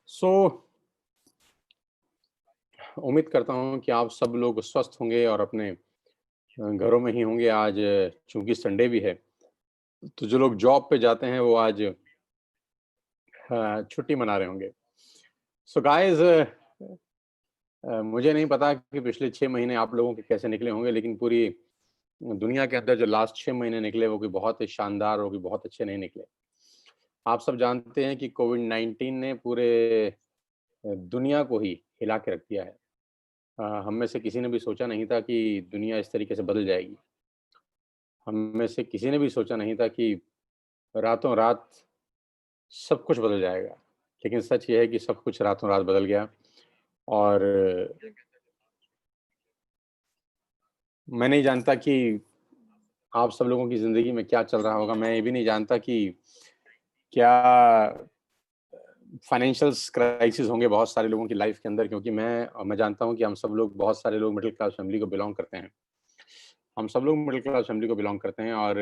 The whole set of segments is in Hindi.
सो उम्मीद करता हूँ कि आप सब लोग स्वस्थ होंगे और अपने घरों में ही होंगे। आज चूंकि संडे भी है, तो जो लोग जॉब पे जाते हैं वो आज छुट्टी मना रहे होंगे। सो गाइस, मुझे नहीं पता कि पिछले 6 महीने आप लोगों के कैसे निकले होंगे, लेकिन पूरी दुनिया के अंदर जो लास्ट 6 महीने निकले वो भी बहुत ही शानदार, वो भी बहुत अच्छे नहीं निकले। आप सब जानते हैं कि कोविड-19 ने पूरे दुनिया को ही हिला के रख दिया है। हम में से किसी ने भी सोचा नहीं था कि दुनिया इस तरीके से बदल जाएगी। हम में से किसी ने भी सोचा नहीं था कि रातों-रात सब कुछ बदल जाएगा। लेकिन सच ये है कि सब कुछ रातों-रात बदल गया। और मैं नहीं जानता कि आप सब लोगों की ज़िंदगी में क्या चल रहा होगा। मैं ये भी नहीं जानता कि क्या फाइनेंशियल्स क्राइसिस होंगे बहुत सारे लोगों की लाइफ़ के अंदर, क्योंकि मैं जानता हूँ कि हम सब लोग, बहुत सारे लोग मिडल क्लास फैमिली को बिलॉन्ग करते हैं। हम सब लोग मिडल क्लास फैमिली को बिलॉन्ग करते हैं और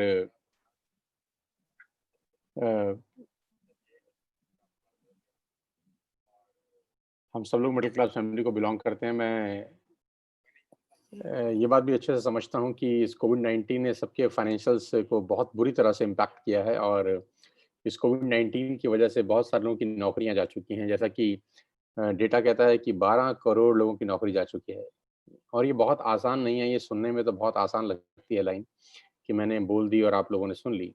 अ, हम सब लोग मिडल क्लास फैमिली को बिलॉन्ग करते हैं। मैं ये बात भी अच्छे से समझता हूँ कि इस कोविड-19 ने सबके फाइनेंशियल्स को बहुत बुरी तरह से इम्पैक्ट किया है और इस कोविड-19 की वजह से बहुत सारे लोगों की नौकरियाँ जा चुकी हैं। जैसा कि डेटा कहता है कि 12 करोड़ लोगों की नौकरी जा चुकी है। और ये बहुत आसान नहीं है, ये सुनने में तो बहुत आसान लगती है लाइन कि मैंने बोल दी और आप लोगों ने सुन ली।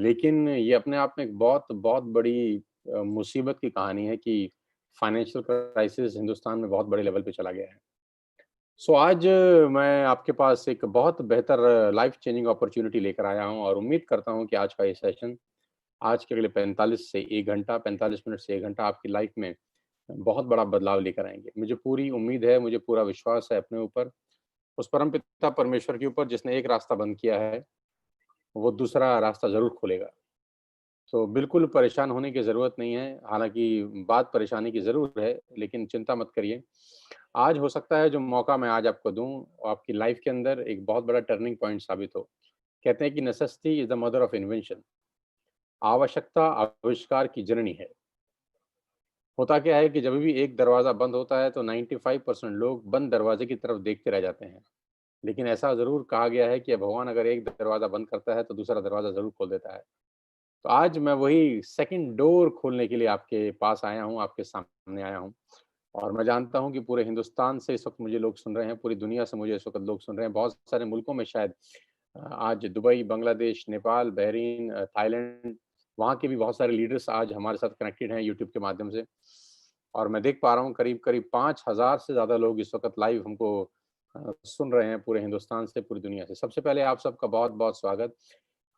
लेकिन ये अपने आप में एक बहुत बहुत बड़ी मुसीबत की कहानी है कि फाइनेंशियल क्राइसिस हिंदुस्तान में बहुत बड़े लेवल पे चला गया है। सो आज मैं आपके पास एक बहुत बेहतर लाइफ चेंजिंग अपॉर्च्युनिटी लेकर आया हूँ और उम्मीद करता हूँ कि आज का ये सेशन, आज के अगले 45 से 1 घंटा, 45 मिनट से 1 घंटा आपकी लाइफ में बहुत बड़ा बदलाव लेकर आएँगे। मुझे पूरी उम्मीद है, मुझे पूरा विश्वास है अपने ऊपर, उस परमपिता परमेश्वर के ऊपर जिसने एक रास्ता बंद किया है, वो दूसरा रास्ता ज़रूर खोलेगा। तो बिल्कुल परेशान होने की ज़रूरत नहीं है, हालाँकि बात परेशानी की ज़रूर है, लेकिन चिंता मत करिए। आज हो सकता है जो मौका मैं आज आपको दूँ, वो आपकी लाइफ़ के अंदर एक बहुत बड़ा टर्निंग पॉइंट साबित हो। कहते हैं कि necessity is the mother of invention. आवश्यकता आविष्कार की जननी है। होता क्या है कि जब भी एक दरवाज़ा बंद होता है, तो 95% लोग बंद दरवाजे की तरफ देखते रह जाते हैं। लेकिन ऐसा ज़रूर कहा गया है कि भगवान अगर एक दरवाज़ा बंद करता है, तो दूसरा दरवाज़ा ज़रूर खोल देता है। तो आज मैं वही सेकंड डोर खोलने के लिए आपके पास आया हूँ, आपके सामने आया हूँ। और मैं जानता हूँ कि पूरे हिंदुस्तान से इस वक़्त मुझे लोग सुन रहे हैं, पूरी दुनिया से मुझे इस वक़्त लोग सुन रहे हैं, बहुत सारे मुल्कों में शायद आज Dubai, Bangladesh, Nepal, Bahrain, Thailand, वहाँ के भी बहुत सारे लीडर्स आज हमारे साथ कनेक्टेड हैं यूट्यूब के माध्यम से। और मैं देख पा रहा हूँ करीब-करीब 5000 से ज़्यादा लोग इस वक़्त लाइव हमको सुन रहे हैं पूरे हिंदुस्तान से, पूरी दुनिया से। सबसे पहले आप सबका बहुत-बहुत स्वागत।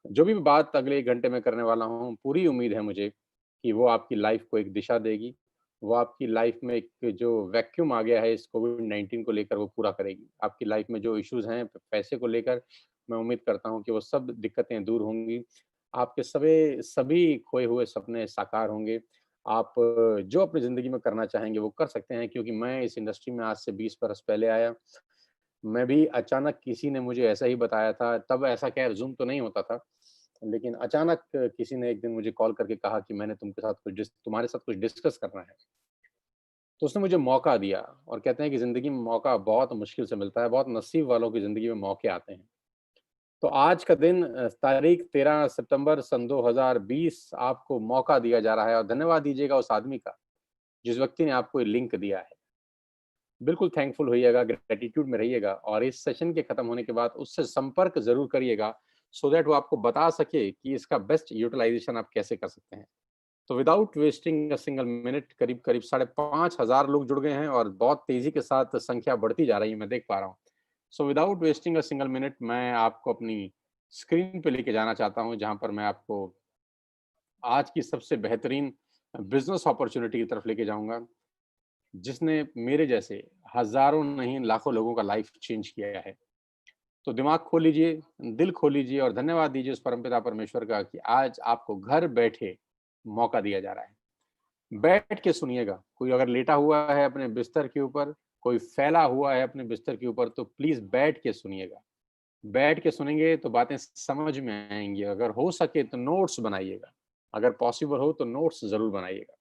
जो भी बात अगले 1 घंटे में करने वाला हूँ, पूरी उम्मीद है मुझे कि वो आपकी लाइफ़ को एक दिशा देगी। वो आपकी लाइफ़ में एक जो वैक्यूम आ गया है इस कोविड-19 को लेकर, वो पूरा करेगी। आपकी लाइफ़ में जो इश्यूज़ हैं पैसे को लेकर, मैं उम्मीद करता हूँ कि वो सब दिक्कतें दूर होंगी। आपके सभी खोए हुए सपने साकार होंगे। आप जो अपनी ज़िंदगी में करना चाहेंगे वो कर सकते हैं, क्योंकि मैं इस इंडस्ट्री में आज से 20 बरस पहले आया। मैं भी अचानक किसी ने मुझे ऐसा ही बताया था, तब ऐसा खैर ज़ूम तो नहीं होता था। लेकिन अचानक किसी ने एक दिन मुझे कॉल करके कहा कि मैंने तुमके साथ तुम्हारे साथ कुछ डिस्कस करना है। तो उसने मुझे मौका दिया और कहते हैं कि ज़िंदगी में मौका बहुत मुश्किल से मिलता है, बहुत नसीब वालों की ज़िंदगी में मौके आते हैं। तो आज का दिन तारीख 13 सितंबर सन 2020 आपको मौका दिया जा रहा है और धन्यवाद दीजिएगा उस आदमी का, जिस व्यक्ति ने आपको ये लिंक दिया है। बिल्कुल थैंकफुल होइएगा, ग्रैटिट्यूड में रहिएगा और इस सेशन के खत्म होने के बाद उससे संपर्क ज़रूर करिएगा, सो दैट वो आपको बता सके कि इसका बेस्ट यूटिलाइज़ेशन आप कैसे कर सकते हैं। तो without wasting a single minute करीब-करीब 5,500 लोग जुड़ गए हैं और बहुत तेज़ी के साथ संख्या बढ़ती जा रही है, मैं देख पा रहा हूँ। So without wasting a single minute मैं आपको अपनी स्क्रीन पे लेके जाना चाहता हूँ, जहाँ पर मैं आपको आज की सबसे बेहतरीन बिज़नेस अपॉर्च्युनिटी की तरफ लेके जाऊँगा, जिसने मेरे जैसे हज़ारों नहीं लाखों लोगों का लाइफ़ चेंज किया है। तो दिमाग खोल लीजिए, दिल खोल लीजिए और धन्यवाद दीजिए उस परमपिता परमेश्वर का कि आज आपको घर बैठे मौका दिया जा रहा है। बैठ के सुनिएगा, कोई अगर लेटा हुआ है अपने बिस्तर के ऊपर, कोई फैला हुआ है अपने बिस्तर के ऊपर, तो प्लीज़ बैठ के सुनिएगा। बैठ के सुनेंगे तो बातें समझ में आएँगी, अगर हो सके तो नोट्स बनाइएगा, अगर पॉसिबल हो तो नोट्स ज़रूर बनाइएगा।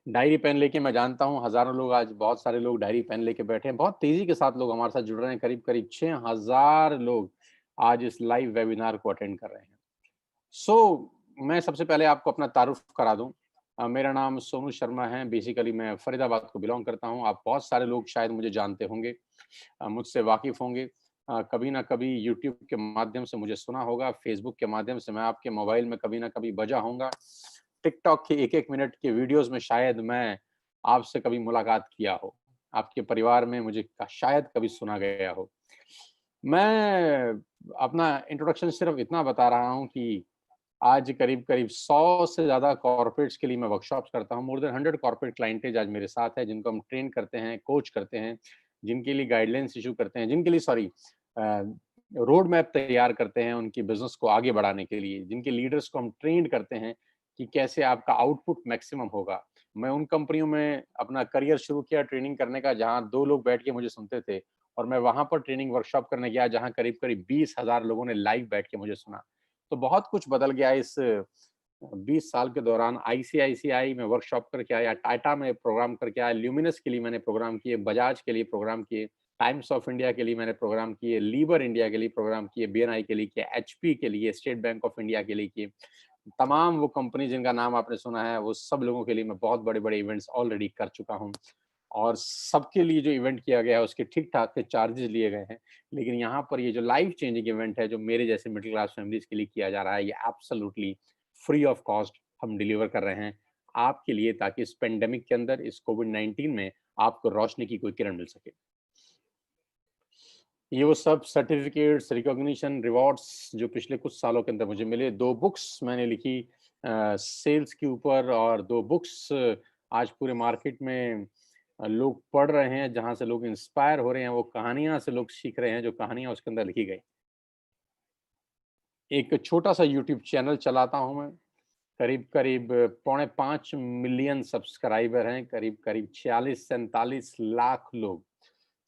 डायरी पेन लेके मैं जानता हूँ हज़ारों लोग, आज बहुत सारे लोग डायरी पेन लेके बैठे हैं। बहुत तेज़ी के साथ लोग हमारे साथ जुड़ रहे हैं, करीब-करीब 6000 लोग आज इस लाइव वेबिनार को अटेंड कर रहे हैं। मैं सबसे पहले आपको अपना तारुफ़ करा दूँ। मेरा नाम सोनू शर्मा है, बेसिकली मैं फ़रीदाबाद को बिलॉन्ग करता हूँ। आप बहुत सारे लोग शायद मुझे जानते होंगे, मुझसे वाकिफ़ होंगे। कभी न कभी यूट्यूब के माध्यम से मुझे सुना होगा, फ़ेसबुक के माध्यम से मैं आपके मोबाइल में कभी न कभी बजा होऊँगा। टिकटॉक के 1-1 मिनट के वीडियोज़ में शायद मैं आपसे कभी मुलाकात किया हो। आपके परिवार में मुझे शायद कभी सुना गया हो। मैं अपना इंट्रोडक्शन सिर्फ़ इतना बता रहा हूँ कि आज करीब-करीब 100 से ज़्यादा कॉर्पोरेट्स के लिए मैं वर्कशॉप्स करता हूँ। मोर देन 100 कॉर्पोरेट क्लाइंटेज आज मेरे साथ है, जिनको हम ट्रेन करते हैं, कोच करते हैं, जिनके लिए गाइडलाइंस इश्यू करते हैं, जिनके लिए रोड मैप तैयार करते हैं उनकी बिज़नेस को आगे बढ़ाने के लिए, जिनके लीडर्स को हम ट्रेंड करते हैं कि कैसे आपका आउटपुट मैक्सिमम होगा। मैं उन कंपनियों में अपना करियर शुरू किया ट्रेनिंग करने का, जहाँ 2 लोग बैठ के मुझे सुनते थे और मैं वहाँ पर ट्रेनिंग वर्कशॉप करने गया, जहाँ करीब-करीब 20,000 लोगों ने लाइव बैठ के मुझे सुना। तो बहुत कुछ बदल गया इस 20 साल के दौरान। आईसीआईसीआई में वर्कशॉप करके आया, टाटा में प्रोग्राम करके आया, ल्यूमिनस के लिए मैंने प्रोग्राम किए, बजाज के लिए प्रोग्राम किए, टाइम्स ऑफ इंडिया के लिए मैंने प्रोग्राम किए, लीवर इंडिया के लिए प्रोग्राम किए, बीएनआई के लिए किए, एचपी के लिए, स्टेट बैंक ऑफ इंडिया के लिए किए। तमाम वो कंपनी जिनका नाम आपने सुना है, वो सब लोगों के लिए मैं बहुत बड़े-बड़े इवेंट्स ऑलरेडी कर चुका हूँ और सबके लिए जो इवेंट किया गया है, उसके ठीक-ठाक से चार्जेज़ लिए गए हैं। लेकिन यहाँ पर ये जो लाइफ चेंजिंग इवेंट है, जो मेरे जैसे मिडल क्लास फैमिलीज़ के लिए किया जा रहा है, ये एब्सोल्यूटली फ्री ऑफ कॉस्ट हम डिलीवर कर रहे हैं, आपके लिए, ताकि इस पैंडेमिक के अंदर, इस कोविड-19 में आपको रोशनी की कोई किरण मिल सके। ये वो सब सर्टिफ़िकेट्स, रिकॉग्निशन, रिवॉर्ड्स जो पिछले कुछ सालों के अंदर मुझे मिले, 2 बुक्स मैंने लिखी सेल्स के ऊपर, और 2 बुक्स आज पूरे मार्केट में लोग पढ़ रहे हैं, जहाँ से लोग इंस्पायर हो रहे हैं, वो कहानियाँ से लोग सीख रहे हैं, जो कहानियाँ उसके अंदर लिखी गई। एक छोटा-सा यूट्यूब चैनल चलाता हूँ मैं, करीब-करीब पौने 5 मिलियन सब्सक्राइबर हैं, करीब-करीब 46-47 लाख लोग,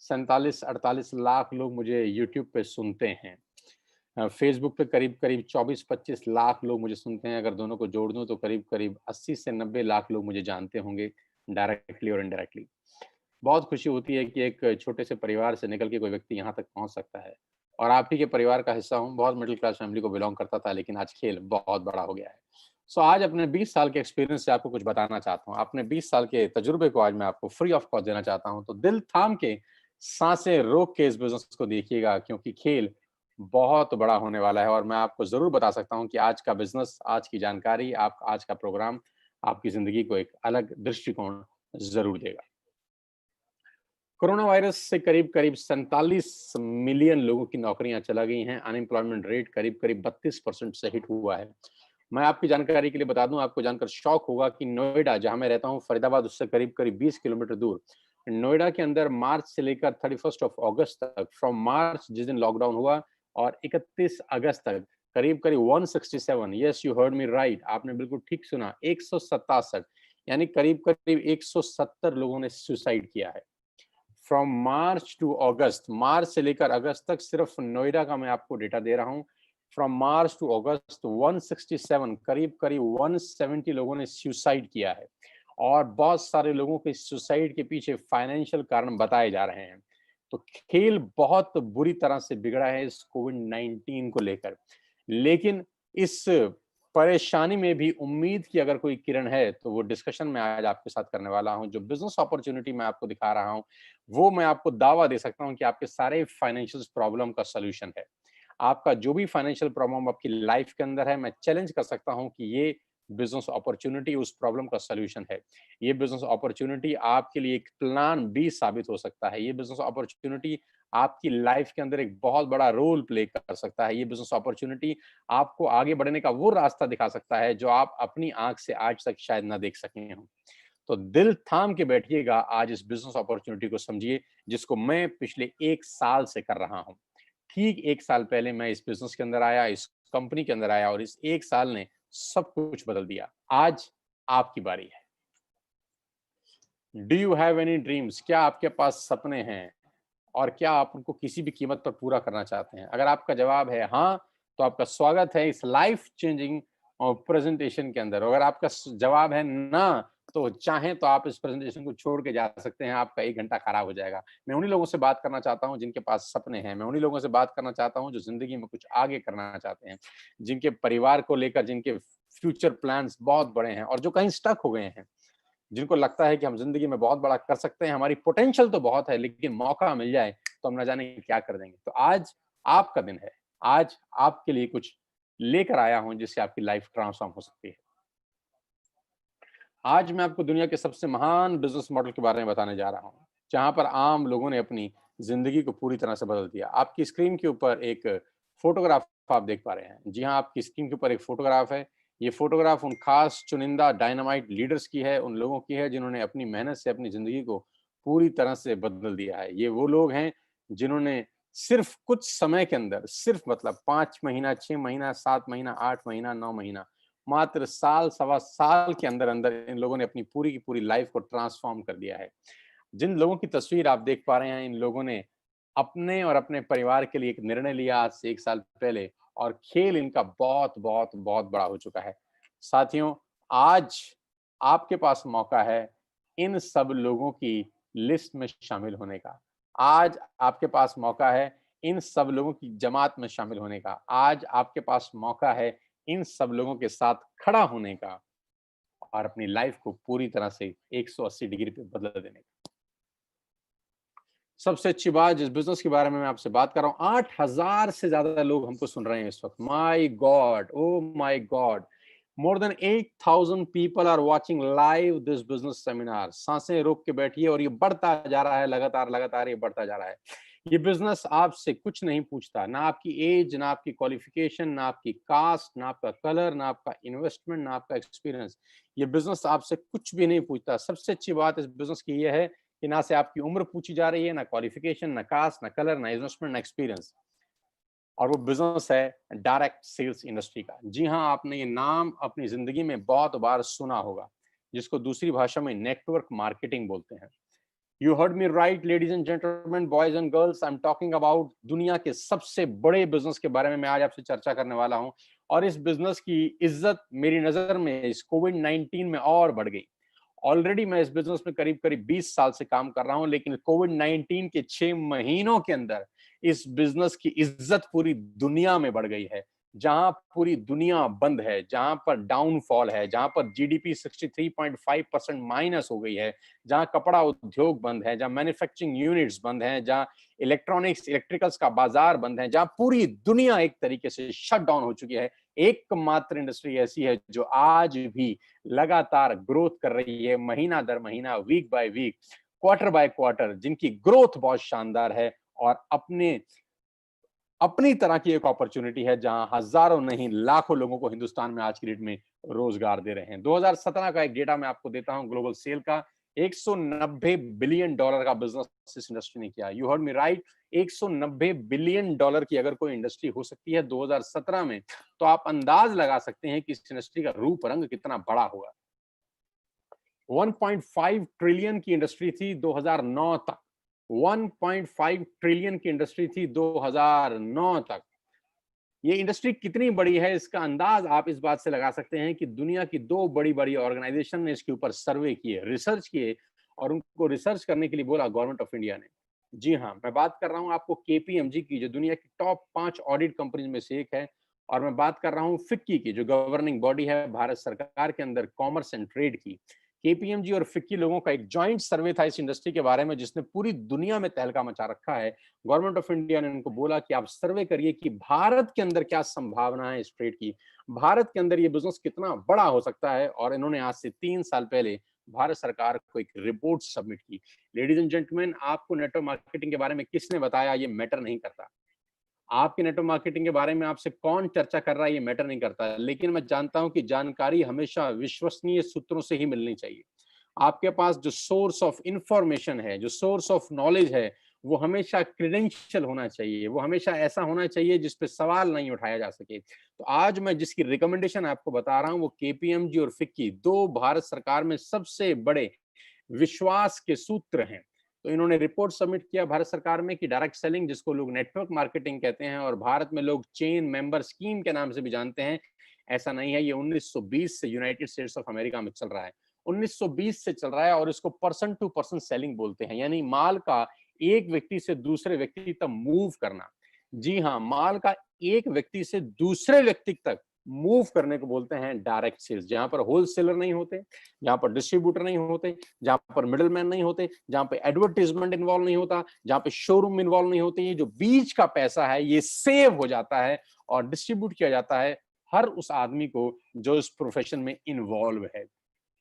47-48 लाख लोग मुझे यूट्यूब पे सुनते हैं। फ़ेसबुक पे करीब-करीब 24-25 लाख लोग मुझे सुनते हैं, अगर दोनों को जोड़ दूँ तो करीब-करीब 80 से 90 लाख लोग मुझे जानते होंगे, डायरेक्टली और इनडायरेक्टली। बहुत खुशी होती है कि एक छोटे से परिवार से निकल के कोई व्यक्ति यहाँ तक पहुँच सकता है, और आप ही के परिवार का हिस्सा हूँ। बहुत मिडल क्लास फैमिली को बिलॉन्ग करता था, लेकिन आज खेल बहुत बड़ा हो गया है। आज अपने 20 साल के एक्सपीरियंस से आपको कुछ बताना चाहता हूँ। अपने 20 साल के तजुर्बे को आज मैं आपको फ्री ऑफ कॉस्ट देना चाहता हूँ। तो दिल थाम के, साँसें रोक के इस बिज़नेस को देखिएगा, क्योंकि खेल बहुत बड़ा होने वाला है, और मैं आपको ज़रूर बता सकता हूँ कि आज का बिज़नेस, आज की जानकारी, आप आज का प्रोग्राम आपकी ज़िंदगी को एक अलग दृष्टिकोण ज़रूर देगा। कोरोना वायरस से करीब-करीब 47 मिलियन लोगों की नौकरियां चला गई हैं। अनएम्प्लॉयमेंट रेट करीब-करीब 32% से हिट हुआ है। मैं आपकी जानकारी के लिए बता दूं, आपको जानकर शॉक होगा कि नोएडा, जहां मैं रहता हूं, फरीदाबाद उससे करीब-करीब 20 किलोमीटर दूर, नोएडा के अंदर मार्च से लेकर 31 ऑफ अगस्त तक, फ्रॉम मार्च जिस दिन लॉकडाउन हुआ और 31 अगस्त तक, करीब-करीब 167, yes you heard me right, आपने बिल्कुल ठीक सुना, 167, यानी करीब-करीब 170 लोगों ने सुसाइड किया है। फ्रॉम मार्च टू अगस्त, मार्च से लेकर अगस्त तक सिर्फ नोएडा का मैं आपको डेटा दे रहा हूँ। फ्रॉम मार्च टू अगस्त 167, करीब करीब 170 लोगों ने सुसाइड किया है, और बहुत सारे लोगों के सुसाइड के पीछे फाइनेंशियल कारण बताए जा रहे हैं। तो खेल बहुत बुरी तरह से बिगड़ा है इस कोविड-19 को लेकर, लेकिन इस परेशानी में भी उम्मीद की अगर कोई किरण है, तो वो डिस्कशन मैं आज आपके साथ करने वाला हूँ। जो बिजनेस अपॉर्चुनिटी मैं आपको दिखा रहा हूँ, वो मैं आपको दावा दे सकता हूँ कि आपके सारे फाइनेंशियल प्रॉब्लम का सॉल्यूशन है। आपका जो भी फाइनेंशियल प्रॉब्लम आपकी लाइफ के अंदर है, मैं चैलेंज कर सकता हूँ कि ये बिज़नेस अपॉर्च्युनिटी उस प्रॉब्लम का सॉल्यूशन है। ये बिज़नेस अपॉर्च्युनिटी आपके लिए एक प्लान बी साबित हो सकता है। ये बिज़नेस अपॉर्च्युनिटी आपकी लाइफ के अंदर एक बहुत बड़ा रोल प्ले कर सकता है। ये बिज़नेस अपॉर्च्युनिटी आपको आगे बढ़ने का वो रास्ता दिखा सकता है, जो आप अपनी आँख से आज तक शायद ना देख सके हों। तो दिल थाम के बैठिएगा, आज इस बिज़नेस अपॉर्च्युनिटी को समझिए, जिसको मैं पिछले 1 साल से कर रहा हूँ। ठीक 1 साल पहले मैं इस बिज़नेस के अंदर आया, इस कंपनी के अंदर आया, और इस 1 साल ने सब कुछ बदल दिया। आज आपकी बारी है। Do you have any dreams? क्या आपके पास सपने हैं? और क्या आप उनको किसी भी कीमत पर पूरा करना चाहते हैं? अगर आपका जवाब है हाँ, तो आपका स्वागत है इस लाइफ चेंजिंग प्रेज़ेंटेशन के अंदर। अगर आपका जवाब है ना, तो चाहें तो आप इस प्रेजेंटेशन को छोड़ के जा सकते हैं, आपका 1 घंटा खराब हो जाएगा। मैं उन्हीं लोगों से बात करना चाहता हूँ जिनके पास सपने हैं, मैं उन्हीं लोगों से बात करना चाहता हूँ जो ज़िंदगी में कुछ आगे करना चाहते हैं, जिनके परिवार को लेकर जिनके फ्यूचर प्लान्स बहुत बड़े हैं और जो कहीं स्टक हो गए हैं, जिनको लगता है कि हम ज़िंदगी में बहुत बड़ा कर सकते हैं, हमारी पोटेंशियल तो बहुत है लेकिन मौका मिल जाए तो हम ना जाने क्या कर देंगे। तो आज आपका दिन है, आज आपके लिए कुछ लेकर आया हूँ जिससे आपकी लाइफ ट्रांसफॉर्म हो सकती है। आज मैं आपको दुनिया के सबसे महान बिज़नेस मॉडल के बारे में बताने जा रहा हूँ, जहाँ पर आम लोगों ने अपनी ज़िंदगी को पूरी तरह से बदल दिया। आपकी स्क्रीन के ऊपर एक फ़ोटोग्राफ आप देख पा रहे हैं। जी हाँ, आपकी स्क्रीन के ऊपर एक फ़ोटोग्राफ है। ये फ़ोटोग्राफ उन खास चुनिंदा डायनामाइट लीडर्स की है, उन लोगों की है जिन्होंने अपनी मेहनत से अपनी ज़िंदगी को पूरी तरह से बदल दिया है। ये वो लोग हैं जिन्होंने सिर्फ़ कुछ समय के अंदर, सिर्फ़ मतलब 5 महीना, 6 महीना, 7 महीना, 8 महीना, 9 महीना, मात्र साल, सवा साल के अंदर-अंदर इन लोगों ने अपनी पूरी की पूरी लाइफ को ट्रांसफ़ॉर्म कर दिया है। जिन लोगों की तस्वीर आप देख पा रहे हैं, इन लोगों ने अपने और अपने परिवार के लिए एक निर्णय लिया आज से 1 साल पहले और खेल इनका बहुत, बहुत, बहुत बड़ा हो चुका है। साथियों, आज आपके पास मौका है इन सब लोगों की लिस्ट में शामिल होने का। आज आपके पास मौका है इन सब लोगों की जमात में शामिल होने का। आज आपके पास मौका है इन सब लोगों के साथ खड़ा होने का और अपनी लाइफ को पूरी तरह से 180 डिग्री पे बदल देने का। सबसे अच्छी बात जिस बिज़नेस के बारे में मैं आपसे बात कर रहा हूँ, 8,000 से ज़्यादा लोग हमको सुन रहे हैं इस वक़्त। My God! Oh my God! More than 8,000 people are watching live this business seminar. साँसें रोक के बैठिए और ये बढ़ता जा रहा है लगातार, लगातार ये बढ़ता जा रहा है। ये बिज़नेस आपसे कुछ नहीं पूछता, ना आपकी ऐज, ना आपकी क्वालिफ़िकेशन, ना आपकी कास्ट, ना आपका कलर, ना आपका इन्वेस्टमेंट, ना आपका एक्सपीरियंस। ये बिज़नेस आपसे कुछ भी नहीं पूछता। सबसे अच्छी बात इस बिज़नेस की ये है कि ना से आपकी उम्र पूछी जा रही है, ना क्वालिफ़िकेशन, ना कास्ट, ना कलर, ना इन्वेस्टमेंट, ना एक्सपीरियंस। और वो बिज़नेस है डायरेक्ट सेल्स इंडस्ट्री का। जी हाँ, आपने ये नाम अपनी ज़िंदगी में बहुत बार सुना होगा, जिसको दूसरी भाषा में नेटवर्क मार्केटिंग बोलते हैं। You heard me right ladies and gentleman, boys and girls, I am talking about दुनिया के सबसे बड़े बिज़नेस के बारे में मैं आज आपसे चर्चा करने वाला हूँ और इस बिज़नेस की इज़्ज़त मेरी नज़र में इस कोविड-19 में और बढ़ गई। ऑलरेडी मैं इस बिज़नेस में करीब-करीब 20 साल से काम कर रहा हूँ, लेकिन कोविड-19 के 6 महीनों के अंदर इस बिज़नेस की इज़्ज़त पूरी दुनिया में बढ़ गई है। जहाँ पूरी दुनिया बंद है, जहाँ पर डाउनफॉल है, जहाँ पर जीडीपी 63.5% माइनस हो गई है, जहाँ कपड़ा उद्योग बंद है, जहाँ मैन्युफैक्चरिंग यूनिट्स बंद हैं, जहाँ इलेक्ट्रॉनिक्स, इलेक्ट्रिकल्स का बाज़ार बंद है, जहाँ पूरी दुनिया एक तरीके से शट डाउन हो चुकी है, एकमात्र इंडस्ट्री ऐसी है जो आज भी लगातार ग्रोथ कर रही है, महीना दर महीना, week by week, quarter by quarter, जिनकी ग्रोथ बहुत शानदार है और अपनी तरह की एक अपॉर्चुनिटी है जहां हजारों नहीं लाखों लोगों को हिंदुस्तान में आज की डेट में रोजगार दे रहे हैं। 2017 का एक डेटा मैं आपको देता हूं ग्लोबल सेल का, 190 बिलियन डॉलर का बिजनेस इस इंडस्ट्री ने किया। You heard me right, 190 billion dollar की अगर कोई इंडस्ट्री हो सकती है 2017 में, तो आप अंदाज लगा सकते हैं कि इस इंडस्ट्री का रूप रंग कितना बड़ा होगा। 1.5 ट्रिलियन की इंडस्ट्री थी 2009 तक। 1.5 ट्रिलियन की इंडस्ट्री थी 2009 तक। ये इंडस्ट्री कितनी बड़ी है इसका अंदाज आप इस बात से लगा सकते हैं कि दुनिया की 2 बड़ी-बड़ी ऑर्गेनाइजेशन ने इसके ऊपर सर्वे किए, रिसर्च किए और उनको रिसर्च करने के लिए बोला गवर्नमेंट ऑफ इंडिया ने। जी हाँ, मैं बात कर रहा हूँ आपको केपीएमजी की, जो दुनिया की टॉप 5 ऑडिट कंपनीज में से एक है, और मैं बात कर रहा हूँ फिक्की की, जो गवर्निंग बॉडी है भारत सरकार के अंदर कॉमर्स एंड ट्रेड की। केपीएमजी और फिक्की लोगों का एक जॉइंट सर्वे था इस इंडस्ट्री के बारे में जिसने पूरी दुनिया में तहलका मचा रखा है। गवर्नमेंट ऑफ इंडिया ने उनको बोला कि आप सर्वे करिए कि भारत के अंदर क्या संभावना है इस ट्रेड की, भारत के अंदर ये बिजनेस कितना बड़ा हो सकता है। और इन्होंने आज से 3 साल पहले भारत सरकार को एक रिपोर्ट सबमिट की। लेडीज एंड जेंटलमैन, आपको नेटवर्क मार्केटिंग के बारे में किसने बताया ये मैटर नहीं करता। आपके नेटवर्क मार्केटिंग के बारे में आपसे कौन चर्चा कर रहा है ये मैटर नहीं करता, लेकिन मैं जानता हूं कि जानकारी हमेशा विश्वसनीय सूत्रों से ही मिलनी चाहिए। आपके पास जो सोर्स ऑफ इंफॉर्मेशन है, जो सोर्स ऑफ नॉलेज है, वो हमेशा क्रेडेंशियल होना चाहिए, वो हमेशा ऐसा होना चाहिए जिस पे सवाल नहीं उठाया जा सके। तो आज मैं जिसकी रिकमेंडेशन आपको बता रहा हूं वो केपीएमजी और फिक्की, दो भारत सरकार में सबसे बड़े विश्वास के सूत्र हैं। तो इन्होंने रिपोर्ट सबमिट किया भारत सरकार में कि डायरेक्ट सेलिंग, जिसको लोग नेटवर्क मार्केटिंग कहते हैं और भारत में लोग चेन मेंबर स्कीम के नाम से भी जानते हैं, ऐसा नहीं है। ये 1920 से यूनाइटेड स्टेट्स ऑफ अमेरिका में चल रहा है 1920 से चल रहा है और इसको पर्सन टू पर्सन सेलिंग बोलते हैं, यानी माल का एक व्यक्ति से दूसरे व्यक्ति तक मूव करना। जी हाँ, माल का एक व्यक्ति से दूसरे व्यक्ति तक मूव करने को बोलते हैं डायरेक्ट सेल्स, जहां पर होलसेलर नहीं होते, जहां पर डिस्ट्रीब्यूटर नहीं होते, जहां पर मिडलमैन नहीं होते, जहां पे एडवर्टाइजमेंट इन्वॉल्व नहीं होता, जहां पे शोरूम इन्वॉल्व नहीं होते। ये जो बीच का पैसा है ये सेव हो जाता है और डिस्ट्रीब्यूट किया जाता है हर उस आदमी को जो इस प्रोफेशन में इन्वॉल्व है।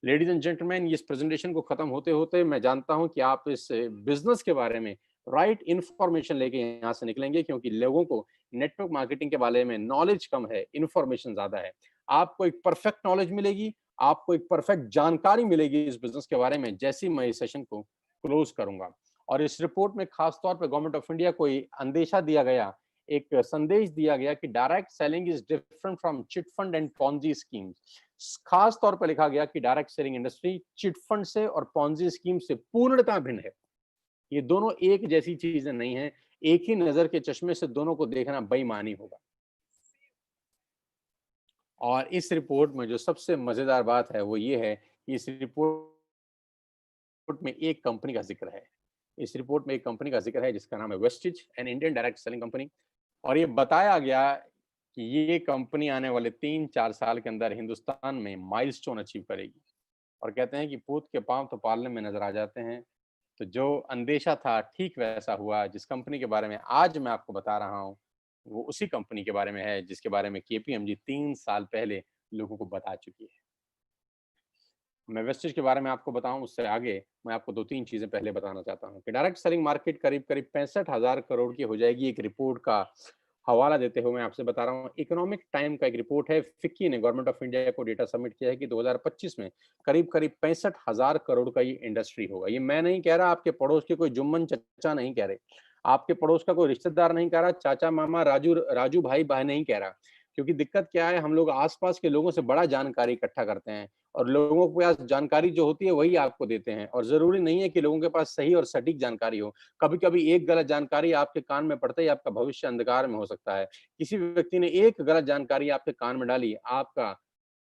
लेडीज एंड जेंटलमैन, इस प्रेजेंटेशन को खत्म होते होते मैं जानता हूं कि आप इस बिजनेस के बारे में राइट इंफॉर्मेशन लेके यहाँ से निकलेंगे, क्योंकि लोगों को नेटवर्क मार्केटिंग के बारे में नॉलेज कम है, इंफॉर्मेशन ज्यादा है। आपको एक परफेक्ट नॉलेज मिलेगी, आपको एक परफेक्ट जानकारी मिलेगी इस बिजनेस के बारे में जैसे ही मैं इस सेशन को क्लोज करूंगा। और इस रिपोर्ट में खासतौर पर गवर्नमेंट ऑफ इंडिया को अंदेशा दिया गया, एक संदेश दिया गया कि direct selling is different from chit fund and Ponzi schemes. खास तौर पर लिखा गया कि direct selling industry chit fund से और पॉन्जी स्कीम से पूर्णतः भिन्न है। ये दोनों एक जैसी चीजें नहीं है, एक ही नजर के चश्मे से दोनों को देखना बेईमानी होगा। और इस रिपोर्ट में जो सबसे मजेदार बात है वो ये है कि इस रिपोर्ट में एक कंपनी का जिक्र है। इस रिपोर्ट में एक कंपनी का जिक्र है जिसका नाम है Vestige, an Indian direct selling company. और ये बताया गया कि ये कंपनी आने वाले 3-4 साल के अंदर हिंदुस्तान में माइलस्टोन अचीव करेगी। और कहते हैं कि पूत के पांव तो पालने में नजर आ जाते हैं। तो जो अंदेशा था ठीक वैसा हुआ। जिस कंपनी के बारे में आज मैं आपको बता रहा हूँ वो उसी कंपनी के बारे में है जिसके बारे में केपीएमजी 3 साल पहले लोगों को बता चुकी है। मैं वेस्टेज के बारे में आपको बताऊं उससे आगे मैं आपको 2-3 चीजें पहले बताना चाहता हूं कि डायरेक्ट सेलिंग मार्केट करीब करीब 65,000 करोड़ की हो जाएगी। एक रिपोर्ट का हवाला देते हुए मैं आपसे बता रहा हूं, इकोनॉमिक टाइम का एक रिपोर्ट है, फिक्की ने गवर्नमेंट ऑफ इंडिया को डेटा सबमिट किया है कि 2025 में करीब करीब 65,000 करोड़ का ये इंडस्ट्री होगा। ये मैं नहीं कह रहा, आपके पड़ोस के कोई जुम्मन चचा नहीं कह रहे, आपके पड़ोस का कोई रिश्तेदार नहीं कह रहा, चाचा मामा राजू राजू भाई भाई नहीं कह रहा। क्योंकि दिक्कत क्या है, हम लोग आसपास के लोगों से बड़ा जानकारी इकट्ठा करते हैं और लोगों के पास जानकारी जो होती है वही आपको देते हैं, और जरूरी नहीं है कि लोगों के पास सही और सटीक जानकारी हो। कभी कभी एक गलत जानकारी आपके कान में पड़ते ही आपका भविष्य अंधकार में हो सकता है। किसी व्यक्ति ने एक गलत जानकारी आपके कान में डाली, आपका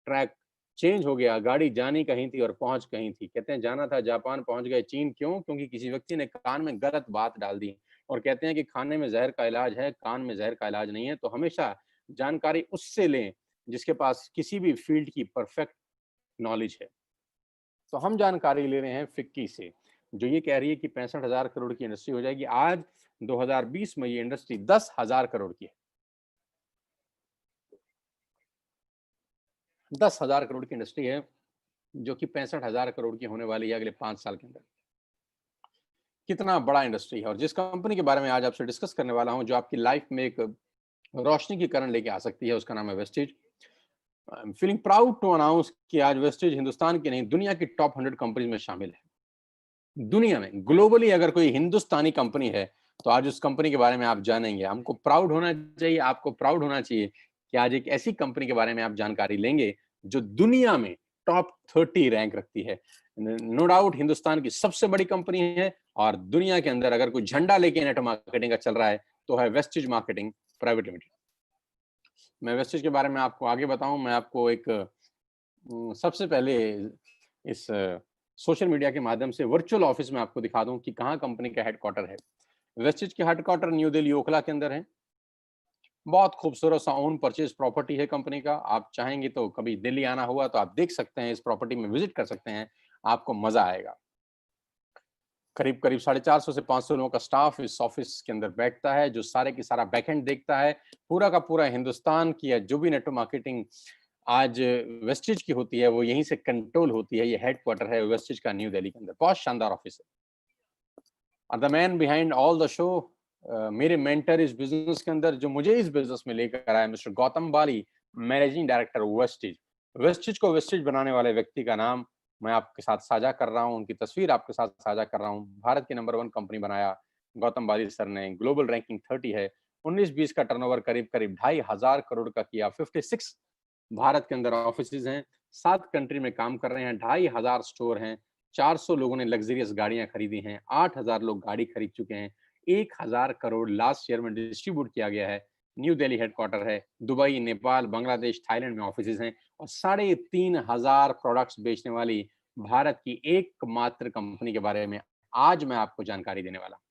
ट्रैक चेंज हो गया, गाड़ी जानी कहीं थी और पहुंच कहीं थी। कहते हैं जाना था जापान, पहुंच गए चीन। क्यों? क्योंकि किसी व्यक्ति ने कान में गलत बात डाल दी। और कहते हैं कि खाने में जहर का इलाज है, कान में जहर का इलाज नहीं है। तो हमेशा जानकारी उससे लें जिसके पास किसी भी फील्ड की परफेक्ट नॉलेज है। तो हम जानकारी ले रहे हैं फिक्की से, जो ये कह रही है कि 65,000 करोड़ की इंडस्ट्री हो जाएगी। आज 2020 में ये इंडस्ट्री 10,000 करोड़ की है। 10,000 करोड़ की इंडस्ट्री है जो कि 65,000 करोड़ की होने वाली है अगले 5 साल के अंदर। कितना बड़ा इंडस्ट्री है। और जिस कंपनी के बारे में आज आपसे डिस्कस करने वाला हूं, जो आपकी लाइफ में एक रोशनी की किरण लेके आ सकती है, उसका नाम है wastage. I am feeling proud to announce कि आज वेस्टेज हिंदुस्तान की नहीं दुनिया की टॉप 100 कंपनीज में शामिल है। दुनिया में ग्लोबली अगर कोई हिंदुस्तानी कंपनी है तो आज उस कंपनी के बारे में आप जानेंगे। हमको प्राउड होना चाहिए, आपको प्राउड होना चाहिए कि आज एक ऐसी कंपनी के बारे में आप जानकारी लेंगे जो दुनिया में टॉप 30 रैंक रखती है। नो डाउट हिंदुस्तान की सबसे बड़ी कंपनी है और दुनिया के अंदर अगर कोई झंडा लेके नेटवर्क मार्केटिंग का चल रहा है तो है वेस्टेज मार्केटिंग प्राइवेट लिमिटेड। मैं वेस्टेज के बारे में आपको आगे बताऊं, मैं आपको एक सबसे पहले इस सोशल मीडिया के माध्यम से वर्चुअल ऑफिस में आपको दिखा दूं कि कहाँ कंपनी का हेडक्वार्टर है। वेस्टेज के हेडक्वार्टर न्यू दिल्ली ओखला के अंदर है। बहुत खूबसूरत सा ओन परचेज प्रॉपर्टी है कंपनी का। आप चाहेंगे तो कभी दिल्ली आना हुआ तो आप देख सकते हैं, इस प्रॉपर्टी में विजिट कर सकते हैं, आपको मजा आएगा। करीब करीब 450 से 500 लोगों का स्टाफ इस ऑफिस के अंदर बैठता है, जो सारे की सारा बैकएंड देखता है। पूरा का पूरा हिंदुस्तान की जो भी नेटवर्क मार्केटिंग आज वेस्टेज की होती है वो यहीं से कंट्रोल होती है। ये हेडक्वार्टर है वेस्टेज का न्यू दिल्ली के अंदर। बहुत शानदार ऑफिस है। The man behind all the show, मेरे मेंटर इस बिजनेस के अंदर जो मुझे इस बिजनेस में लेकर आया, मिस्टर गौतम बाली, मैनेजिंग डायरेक्टर वेस्टेज। वेस्टेज को वेस्टेज बनाने वाले व्यक्ति का नाम मैं आपके साथ साझा कर रहा हूं, उनकी तस्वीर आपके साथ साझा कर रहा हूं। भारत की नंबर 1 कंपनी बनाया गौतम बाली सर ने। ग्लोबल रैंकिंग 30 है। 19-20 का टर्नओवर करीब करीब 2,500 करोड़ का किया। 56 भारत के अंदर ऑफिस हैं, 7 कंट्री में काम कर रहे हैं, 2,500 स्टोर हैं, 400 लोगों ने लग्जरियस गाड़ियां खरीदी हैं, 8,000 लोग गाड़ी खरीद चुके हैं, 1,000 करोड़ लास्ट ईयर में डिस्ट्रीब्यूट किया गया है। न्यू दिल्ली हेडक्वार्टर है। दुबई, नेपाल, बांग्लादेश, थाईलैंड में ऑफिस हैं और 3,500 प्रोडक्ट्स बेचने वाली भारत की एकमात्र कंपनी के बारे में आज मैं आपको जानकारी देने वाला हूं।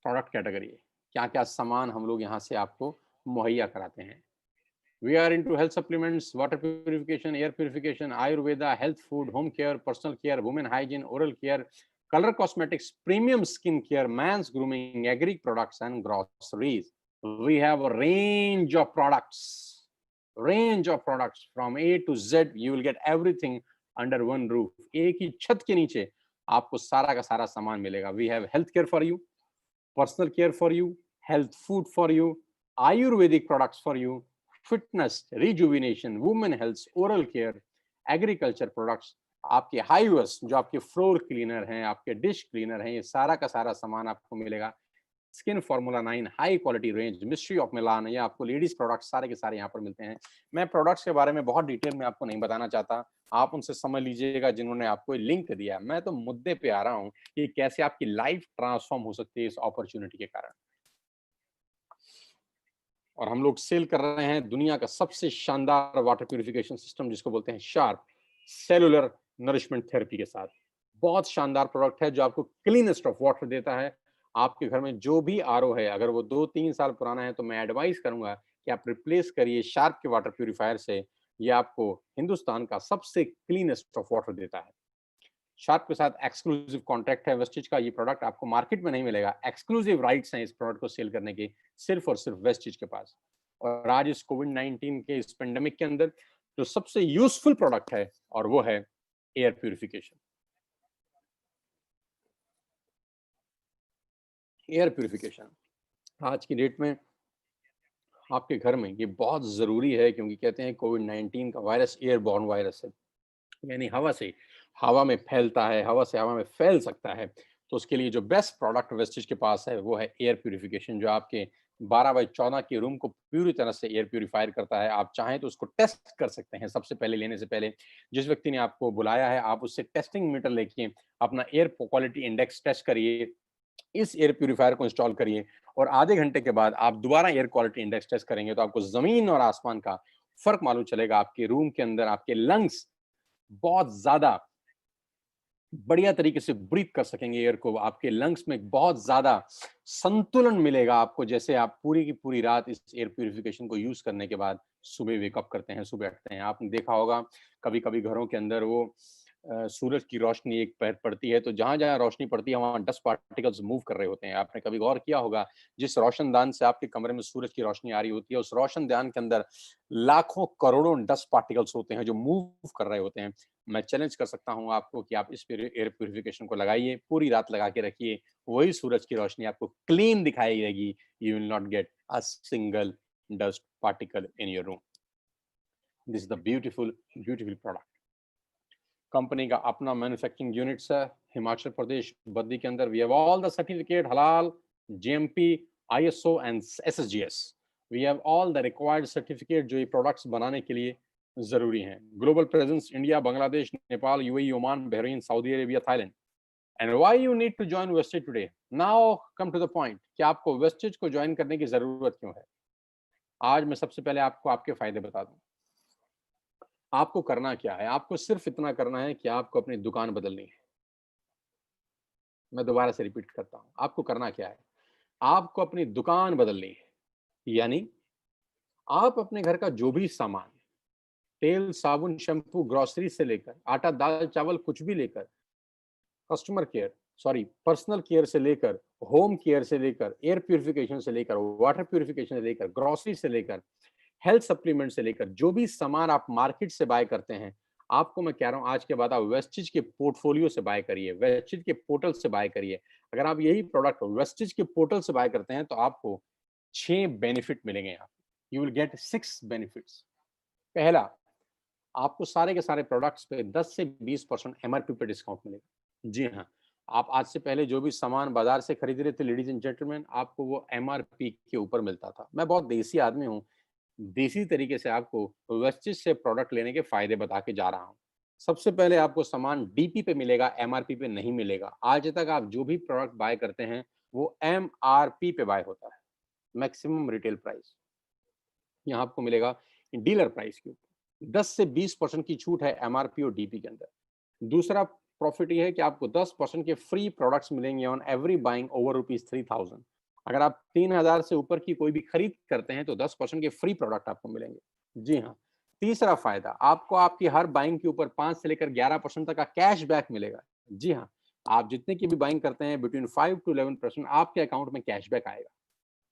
प्रोडक्ट कैटेगरी है, क्या-क्या सामान हम लोग यहाँ से आपको मुहैया कराते हैं। We are into health supplements, water purification, air purification, Ayurveda, health food, home care, personal care, women hygiene, oral care, color cosmetics, premium skin care, man's grooming, agri products, and groceries. We have a range of products from A to Z. You will get everything under one roof. एक ही छत के नीचे आपको सारा का सारा सामान मिलेगा. We have health care for you, personal care for you, health food for you, Ayurvedic products for you, fitness, rejuvenation, women health, oral care, agriculture products, आपके हाईवेस जो आपके फ्लोर क्लीनर हैं, आपके डिश क्लीनर हैं, ये सारा का सारा सामान आपको मिलेगा. Skin formula 9 high quality range, mystery of Milan, ये आपको लेडीज प्रोडक्ट्स सारे के सारे यहाँ पर मिलते हैं. मैं प्रोडक्ट्स के बारे में बहुत डिटेल में आपको नहीं बताना चाहता, आप उनसे समझ लीजिएगा जिन्होंने आपको लिंक दिया. मैं तो मुद्दे पे आ रहा हूँ कि कैसे आपकी लाइफ ट्रांसफॉर्म हो सकती है इस अपॉर्चुनिटी के कारण. और हम लोग सेल कर रहे हैं दुनिया का सबसे शानदार वाटर प्यूरिफिकेशन सिस्टम जिसको बोलते हैं शार्प सेलुलर नरिशमेंट थेरेपी के साथ. बहुत शानदार प्रोडक्ट है जो आपको क्लीनेस्ट ऑफ वाटर देता है. आपके घर में जो भी आरओ है, अगर वो 2-3 साल पुराना है तो मैं एडवाइस करूंगा कि आप रिप्लेस करिए शार्प के वाटर प्यूरिफायर से. ये आपको हिंदुस्तान का सबसे क्लीनेस्ट ऑफ वाटर देता है. शार्प के साथ एक्सक्लूसिव कॉन्ट्रैक्ट है वेस्टिज का. ये प्रोडक्ट आपको मार्केट में नहीं मिलेगा. एक्सक्लूसिव राइट्स हैं इस प्रोडक्ट को सेल करने के सिर्फ और सिर्फ वेस्टिज के पास. और आज इस कोविड-19 के इस पेंडेमिक के अंदर जो सबसे यूजफुल प्रोडक्ट है और वो है एयर प्यूरिफिकेशन. एयर प्यूरिफिकेशन आज की डेट में आपके घर में ये बहुत जरूरी है क्योंकि कहते हैं कोविड-19 का वायरस एयरबॉर्न वायरस है, यानी हवा में फैलता है, हवा से हवा में फैल सकता है. तो उसके लिए जो बेस्ट प्रोडक्ट वेस्टिज के पास है वो है एयर प्यूरिफिकेशन, जो आपके 12x14 के रूम को पूरी तरह से एयर प्यूरिफायर करता है. आप चाहें तो उसको टेस्ट कर सकते हैं. सबसे पहले लेने से पहले जिस व्यक्ति ने आपको बुलाया है आप उससे टेस्टिंग मीटर लेके अपना एयर क्वालिटी इंडेक्स टेस्ट करिए, इस एयर प्यूरिफायर को इंस्टॉल करिए और आधे घंटे के बाद आप दोबारा एयर क्वालिटी इंडेक्स टेस्ट करेंगे तो आपको जमीन और आसमान का फर्क मालूम चलेगा. आपके रूम के अंदर आपके लंग्स बहुत ज्यादा बढ़िया तरीके से ब्रीथ कर सकेंगे एयर को. आपके लंग्स में बहुत ज्यादा संतुलन मिलेगा आपको, जैसे आप पूरी की पूरी रात इस एयर प्यूरिफिकेशन को यूज करने के बाद सुबह वेकअप करते हैं, सुबह उठते हैं. आपने देखा होगा कभी कभी घरों के अंदर वो सूरज की रोशनी एक पैर पड़ती है तो जहां जहां रोशनी पड़ती है वहां डस्ट पार्टिकल्स मूव कर रहे होते हैं. आपने कभी गौर किया होगा जिस रोशनदान से आपके कमरे में सूरज की रोशनी आ रही होती है उस रोशनदान के अंदर लाखों करोड़ों डस्ट पार्टिकल्स होते हैं जो मूव कर रहे होते हैं. मैं चैलेंज कर सकता हूं आपको कि आप इस एयर प्यूरिफिकेशन को लगाइए, पूरी रात लगा के रखिए, वही सूरज की रोशनी आपको क्लीन दिखाई देगी. You will not get a single dust particle in your room. This is the beautiful product. Company का अपना मैन्युफैक्चरिंग यूनिट्स है हिमाचल प्रदेश बद्दी के अंदर. We have all the certificate halal, GMP, ISO and SSGS. We have all the required certificate जो ये प्रोडक्ट्स बनाने के लिए जरूरी हैं. Global presence India, Bangladesh, Nepal, UAE, Oman, Bahrain, Saudi Arabia, Thailand. And why you need to join Westage today? Now come to the point कि आपको वेस्टेज को ज्वाइन करने की जरूरत क्यों है. आज मैं सबसे पहले आपको आपके फायदे बता दूं. आपको करना क्या है? आपको सिर्फ इतना करना है कि आपको अपनी दुकान बदलनी है. मैं दोबारा से रिपीट करता हूं. आपको करना क्या है? आपको अपनी दुकान बदलनी है. यानी आप अपने घर का जो भी सामान, तेल, साबुन, शैम्पू, ग्रोसरी से लेकर आटा, दाल, चावल कुछ भी लेकर, customer care sorry personal care से लेकर, होम केयर से लेकर, एयर प्यूरिफिकेशन से लेकर, वाटर प्यूरिफिकेशन से लेकर, ग्रोसरी से लेकर, हेल्थ सप्लीमेंट से लेकर जो भी सामान आप मार्केट से बाय करते हैं, आपको मैं कह रहा हूं आज के बाद आप वेस्टिज के पोर्टफोलियो से बाय करिए, वेस्टिज के पोर्टल से बाय करिए. अगर आप यही प्रोडक्ट वेस्टिज के पोर्टल से बाय करते हैं तो आपको 6 बेनिफिट मिलेंगे. यहाँ यू विल गेट 6 बेनिफिट्स. पहला, आपको सारे के सारे प्रोडक्ट्स पे 10 से 20% एमआरपी पे डिस्काउंट मिलेगा. जी हाँ, आप आज से पहले जो भी सामान बाजार से खरीद रहे थे लेडीज एंड जेंटलमैन, आपको वो एमआरपी के ऊपर मिलता था. मैं बहुत देसी आदमी हूँ, देसी तरीके से आपको वेस्टिज से प्रोडक्ट लेने के फायदे बता के जा रहा हूँ. सबसे पहले आपको सामान डीपी पे मिलेगा, एमआरपी पे नहीं मिलेगा. आज तक आप जो भी प्रोडक्ट बाय करते हैं वो एमआरपी पे बाय होता है, मैक्सिमम रिटेल प्राइस. यहाँ आपको मिलेगा डीलर प्राइस के ऊपर. 10 से 20% की छूट है एमआरपी और डीपी के अंदर। दूसरा प्रॉफिट ये है कि आपको 10% के फ्री प्रोडक्ट्स मिलेंगे ऑन एवरी बाइंग ओवर ₹3000। अगर आप 3000 से ऊपर की कोई भी खरीद करते हैं तो 10% के फ्री प्रोडक्ट आपको मिलेंगे। जी हाँ। तीसरा फायदा, आपको आपकी हर बाइंग के ऊपर 5 से लेकर 11% तक का कैशबैक मिलेगा। जी हाँ, आप जितने की भी बाइंग करते हैं बिटवीन 5 टू 11% आपके अकाउंट में कैशबैक आएगा।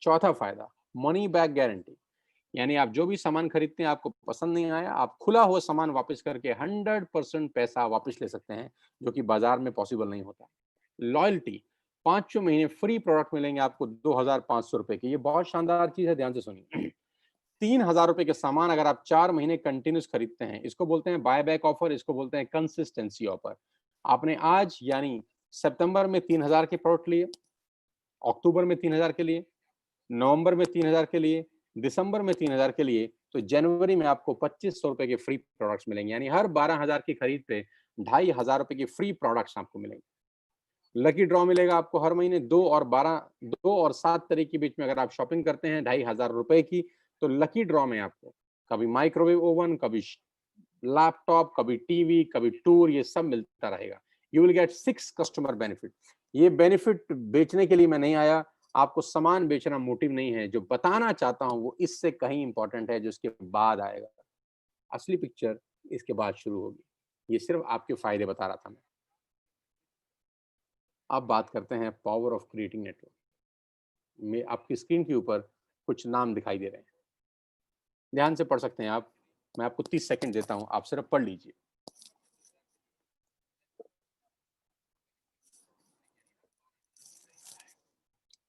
चौथा फायदा, मनी बैक गारंटी, यानी आप जो भी सामान खरीदते हैं आपको पसंद नहीं आया, आप खुला हुआ सामान वापस करके 100% पैसा वापस ले सकते हैं, जो कि बाजार में पॉसिबल नहीं होता। लॉयल्टी, 5 महीने फ्री प्रोडक्ट मिलेंगे आपको ₹2500 के। ये बहुत शानदार चीज है, ध्यान से सुनिए। ₹3000 के सामान अगर आप 4 महीने कंटिन्यूस खरीदते हैं, इसको बोलते हैं बाय बैक ऑफर, इसको बोलते हैं कंसिस्टेंसी ऑफर। आपने आज यानी सितंबर में 3000 के प्रोडक्ट लिए, अक्टूबर में 3000 के लिए, नवंबर में 3000 के लिए, दिसंबर में 3000 के लिए, तो जनवरी में आपको ₹2500 के फ्री प्रोडक्ट्स मिलेंगे, यानी हर 12,000 की खरीद पे ₹2500 के फ्री प्रोडक्ट्स आपको मिलेंगे। लकी ड्रॉ मिलेगा आपको हर महीने 2 और 7 तारीख के बीच में अगर आप शॉपिंग करते हैं ₹2500 की, तो लकी ड्रॉ में आपको कभी माइक्रोवेव ओवन, कभी लैपटॉप, कभी टीवी, कभी टूर, ये सब मिलता रहेगा। You will get 6 customer benefit. ये बेनिफिट बेचने के लिए मैं नहीं आया, आपको सामान बेचना मोटिव नहीं है। जो बताना चाहता हूं वो इससे कहीं इंपॉर्टेंट है, जो इसके बाद आएगा। असली पिक्चर इसके बाद शुरू होगी। ये सिर्फ आपके फायदे बता रहा था मैं। अब बात करते हैं पावर ऑफ क्रिएटिंग नेटवर्क में। आपकी स्क्रीन के ऊपर कुछ नाम दिखाई दे रहे हैं, ध्यान से पढ़ सकते हैं आप। मैं आपको 30 सेकंड देता हूं, आप सिर्फ पढ़ लीजिए।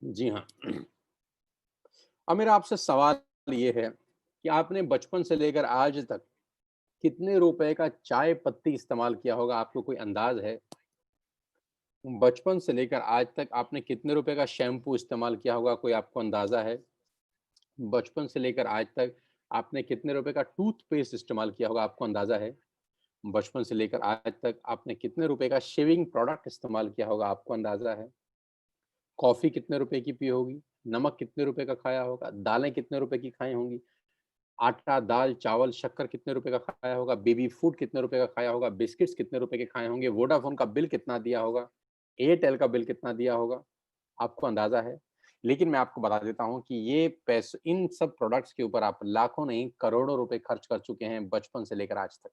जी हाँ। अब मेरा आपसे सवाल ये है कि आपने बचपन से लेकर आज तक कितने रुपए का चाय पत्ती इस्तेमाल किया होगा, आपको कोई अंदाज है? बचपन से लेकर आज तक आपने कितने रुपए का शैम्पू इस्तेमाल किया होगा, कोई आपको अंदाजा है? बचपन से लेकर आज तक आपने कितने रुपए का टूथपेस्ट इस्तेमाल किया होगा, आपको अंदाजा है? बचपन से लेकर आज तक आपने कितने रुपए का शेविंग प्रोडक्ट इस्तेमाल किया होगा, आपको अंदाजा है? कॉफी कितने रुपए की पी होगी? नमक कितने रुपए का खाया होगा? दालें कितने रुपए की खाई होंगी? आटा, दाल, चावल, शक्कर कितने रुपए का खाया होगा? बेबी फूड कितने रुपए का खाया होगा? बिस्किट्स कितने रुपए के खाए होंगे? वोडाफोन का बिल कितना दिया होगा? एयरटेल का बिल कितना दिया होगा? आपको अंदाज़ा है? लेकिन मैं आपको बता देता हूँ कि ये पैस इन सब प्रोडक्ट्स के ऊपर आप लाखों नहीं, करोड़ों रुपए खर्च कर चुके हैं बचपन से लेकर आज तक।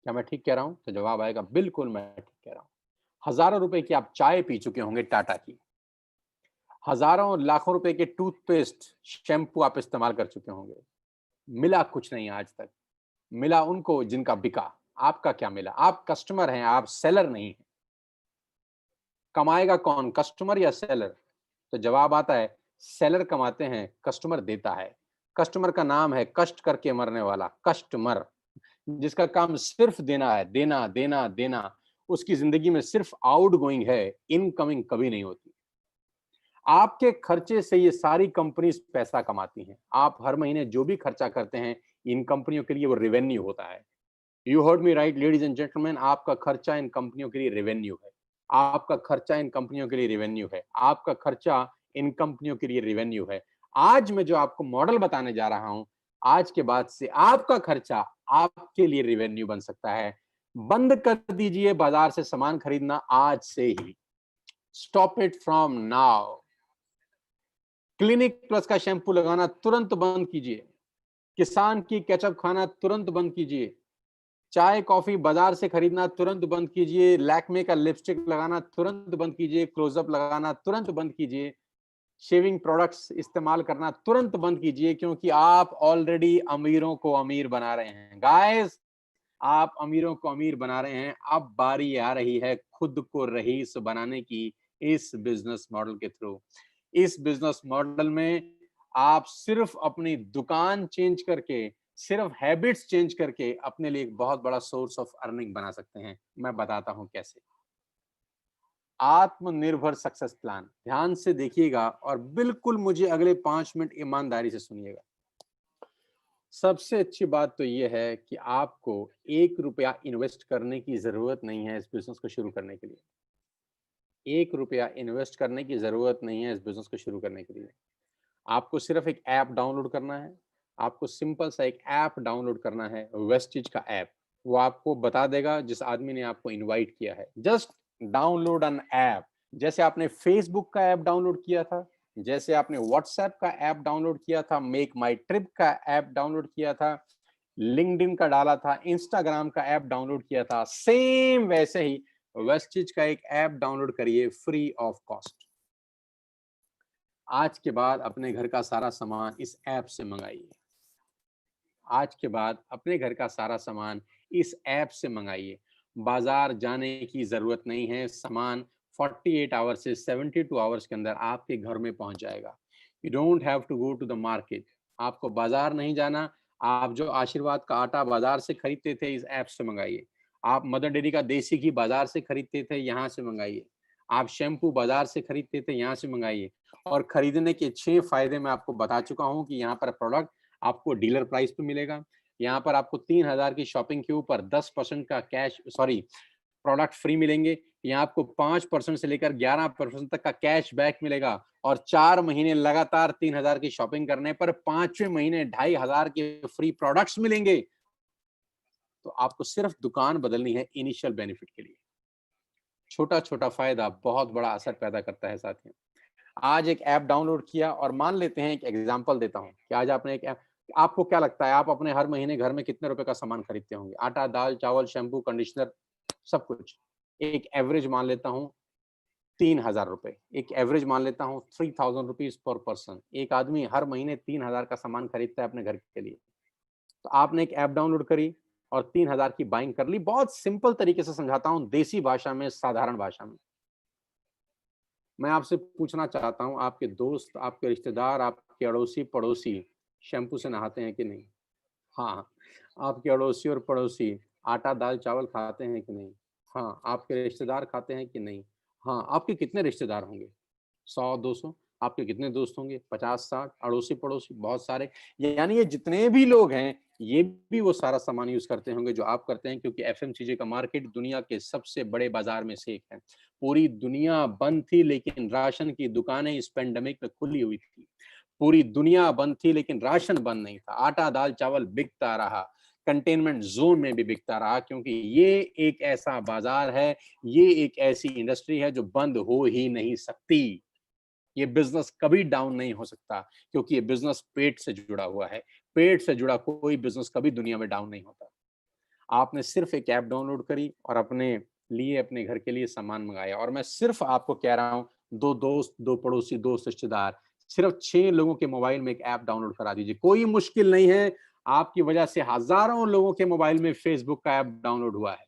क्या मैं ठीक कह रहा हूँ? तो जवाब आएगा बिल्कुल मैं ठीक कह रहा हूँ। हज़ारों रुपए की आप चाय पी चुके होंगे टाटा की। हज़ारों लाखों रुपए के टूथपेस्ट, शैम्पू आप इस्तेमाल कर चुके होंगे। मिला कुछ नहीं आज तक। मिला उनको जिनका बिका। आपका क्या मिला? आप कस्टमर हैं, आप सेलर नहीं हैं। कमाएगा कौन, कस्टमर या सेलर? तो जवाब आता है सेलर कमाते हैं, कस्टमर देता है। कस्टमर का नाम है कष्ट करके मरने वाला, कस्टमर, जिसका काम सिर्फ देना है, देना, देना, देना। उसकी ज़िंदगी में सिर्फ आउटगोइंग है, इनकमिंग कभी नहीं होती। आपके खर्चे से ये सारी कंपनीज़ पैसा कमाती हैं। आप हर महीने जो भी खर्चा करते हैं, इन कंपनियों के लिए वो रेवेन्यू होता है। You heard me right ladies and gentleman, आपका खर्चा इन कंपनियों के लिए रेवेन्यू है। आपका खर्चा इन कंपनियों के लिए रेवेन्यू है। आपका खर्चा इन कंपनियों के लिए रेवेन्यू है। आज मैं जो आपको मॉडल बताने जा रहा हूं, आज के बाद से आपका खर्चा आपके लिए रेवेन्यू बन सकता है। बंद कर दीजिए बाजार से सामान खरीदना आज से ही। Stop it from now. Clinic Plus का शैम्पू लगाना तुरंत बंद कीजिए। किसान की केचप खाना तुरंत बंद कीजिए। चाय कॉफी बाजार से खरीदना तुरंत बंद कीजिए। लैक्मे का लिपस्टिक लगाना तुरंत बंद कीजिए। क्लोजअप लगाना तुरंत बंद कीजिए। शेविंग प्रोडक्ट्स इस्तेमाल करना तुरंत बंद कीजिए, क्योंकि आप ऑलरेडी अमीरों को अमीर बना रहे हैं। गाइस, आप अमीरों को अमीर बना रहे हैं। अब बारी आ रही है खुद को रईस बनाने की, इस बिजनेस मॉडल के थ्रू। इस बिजनेस मॉडल में आप सिर्फ अपनी दुकान चेंज करके, सिर्फ हैबिट्स चेंज करके अपने लिए एक बहुत बड़ा सोर्स ऑफ अर्निंग बना सकते हैं। मैं बताता हूं कैसे। आत्मनिर्भर सक्सेस प्लान, ध्यान से देखिएगा और बिल्कुल मुझे अगले 5 मिनट ईमानदारी से सुनिएगा। सबसे अच्छी बात तो यह है कि आपको ₹1 इन्वेस्ट करने की जरूरत नहीं है इस बिजनेस को शुरू करने के लिए। ₹1 इन्वेस्ट करने की जरूरत नहीं है इस बिजनेस को शुरू करने के लिए। आपको सिर्फ एक ऐप डाउनलोड करना है। आपको सिंपल सा एक ऐप डाउनलोड करना है, वेस्टिज का ऐप। वो आपको बता देगा जिस आदमी ने आपको इनवाइट किया है। Just download an app. जैसे आपने फेसबुक का ऐप डाउनलोड किया था, जैसे आपने व्हाट्सएप का ऐप डाउनलोड किया था, मेक माई ट्रिप का ऐप डाउनलोड किया था, लिंक्डइन का डाला था, इंस्टाग्राम का ऐप डाउनलोड किया था, सेम वैसे ही वेस्टिज का एक ऐप डाउनलोड करिए फ्री ऑफ कॉस्ट। आज के बाद अपने घर का सारा सामान इस ऐप से मंगाइए। आज के बाद अपने घर का सारा सामान इस ऐप से मंगाइए। बाजार जाने की जरूरत नहीं है। सामान 48 आवर्स से 72 आवर्स के अंदर आपके घर में पहुंच जाएगा। You don't have to go to the market. आपको बाजार नहीं जाना। आप जो आशीर्वाद का आटा बाजार से खरीदते थे, इस ऐप से मंगाइए। आप मदर डेयरी का देसी घी बाजार से खरीदते थे, यहाँ से मंगाइए। आप शैम्पू बाजार से खरीदते थे, यहाँ से मंगाइए। और खरीदने के 6 फायदे मैं आपको बता चुका हूँ कि यहाँ पर प्रोडक्ट आपको डीलर प्राइस पे मिलेगा। यहाँ पर आपको 3000 की शॉपिंग के ऊपर 10% का प्रोडक्ट फ्री मिलेंगे। यहाँ आपको 5% से लेकर 11% तक का कैश बैक मिलेगा। और 4 महीने लगातार 3000 की शॉपिंग करने पर 5वें महीने 2500 के फ्री प्रोडक्ट्स मिलेंगे। तो आपको सिर्फ दुकान बदलनी है इनिशियल बेनिफिट के लिए। छोटा छोटा फायदा बहुत बड़ा असर पैदा करता है साथियों। आज एक ऐप डाउनलोड किया और मान लेते हैं, एक एग्जांपल देता हूं कि आज आपने एक ऐप, आपको क्या लगता है आप अपने हर महीने घर में कितने रुपए का सामान खरीदते होंगे? आटा, दाल, चावल, शैम्पू, कंडीशनर, सब कुछ। एक एवरेज मान लेता हूं 3000 रुपए, एक एवरेज मान लेता हूं 3000 रुपीज पर पर्सन। एक आदमी हर महीने 3000 का सामान खरीदता है अपने घर के लिए। तो आपने एक ऐप डाउनलोड करी और 3000 की बाइंग कर ली। बहुत सिंपल तरीके से समझाता हूं, देसी भाषा में, साधारण भाषा में। मैं आपसे पूछना चाहता हूँ, आपके दोस्त, आपके रिश्तेदार, आपके अड़ोसी पड़ोसी शैम्पू से नहाते हैं कि नहीं? हाँ। आपके अड़ोसी और पड़ोसी आटा दाल चावल खाते हैं कि नहीं? हाँ। आपके रिश्तेदार खाते हैं कि नहीं? हाँ। आपके कितने रिश्तेदार होंगे? 100-200। आपके कितने दोस्त होंगे? 50-60। अड़ोसी पड़ोसी बहुत सारे। यानी ये जितने भी लोग हैं, ये भी वो सारा सामान यूज करते होंगे जो आप करते हैं, क्योंकि एफएमसीजी का मार्केट दुनिया के सबसे बड़े बाजार में से एक है। पूरी दुनिया बंद थी लेकिन राशन की दुकानें इस पेंडेमिक में खुली हुई थी। पूरी दुनिया बंद थी लेकिन राशन बंद नहीं था। आटा दाल चावल बिकता रहा। कंटेनमेंट जोन में भी बिकता रहा, क्योंकि ये एक ऐसा बाजार है, ये एक ऐसी इंडस्ट्री है जो बंद हो ही नहीं सकती। ये बिजनेस कभी डाउन नहीं हो सकता, क्योंकि ये बिजनेस पेट से जुड़ा हुआ है। पेट से जुड़ा कोई बिजनेस कभी दुनिया में डाउन नहीं होता। आपने सिर्फ एक ऐप डाउनलोड करी और अपने लिए, अपने घर के लिए सामान मंगाया। और मैं सिर्फ आपको कह रहा हूँ, 2 दोस्त, 2 पड़ोसी, 2 रिश्तेदार, सिर्फ 6 लोगों के मोबाइल में एक ऐप डाउनलोड करा दीजिए। कोई मुश्किल नहीं है। आपकी वजह से हजारों लोगों के मोबाइल में फेसबुक का ऐप डाउनलोड हुआ है।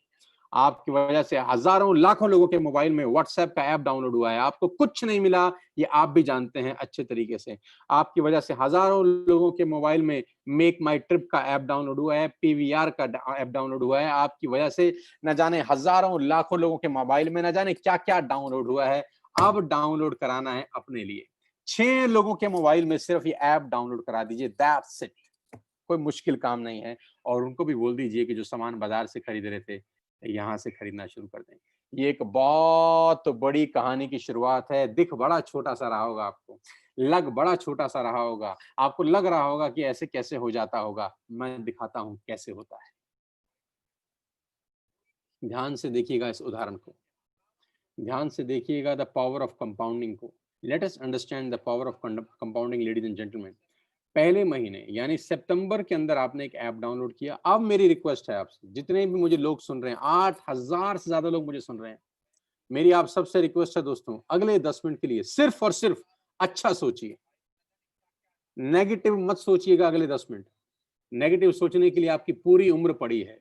आपकी वजह से हजारों लाखों लोगों के मोबाइल में व्हाट्सएप का ऐप डाउनलोड हुआ है। आपको कुछ नहीं मिला, ये आप भी जानते हैं अच्छे तरीके से। आपकी वजह से हजारों लोगों के मोबाइल में मेक माई ट्रिप का ऐप डाउनलोड हुआ है, पीवीआर का ऐप डाउनलोड हुआ है। आपकी वजह से न जाने हजारों लाखों लोगों के मोबाइल में न जाने क्या क्या डाउनलोड हुआ है। अब डाउनलोड कराना है अपने लिए। 6 लोगों के मोबाइल में सिर्फ ये ऐप डाउनलोड करा दीजिए, दैट्स इट। कोई मुश्किल काम नहीं है। और उनको भी बोल दीजिए कि जो सामान बाजार से खरीद रहे थे, यहाँ से खरीदना शुरू कर दें। ये एक बहुत बड़ी कहानी की शुरुआत है। दिख बड़ा छोटा-सा रहा होगा आपको, लग बड़ा छोटा-सा रहा होगा। आपको लग रहा होगा कि ऐसे कैसे हो जाता होगा। मैं दिखाता हूँ कैसे होता है। ध्यान से देखिएगा इस उदाहरण को। ध्यान से देखिएगा द पावर ऑफ कंपाउंडिंग को। Let us understand the power of compounding ladies and gentleman. पहले महीने यानी सितंबर के अंदर आपने एक ऐप डाउनलोड किया। अब मेरी रिक्वेस्ट है आपसे, जितने भी मुझे लोग सुन रहे हैं, 8000 से ज्यादा लोग मुझे सुन रहे हैं, मेरी आप सबसे रिक्वेस्ट है दोस्तों, अगले 10 मिनट के लिए सिर्फ और सिर्फ अच्छा सोचिए। नेगेटिव मत सोचिएगा अगले 10 मिनट। नेगेटिव सोचने के लिए आपकी पूरी उम्र पड़ी है।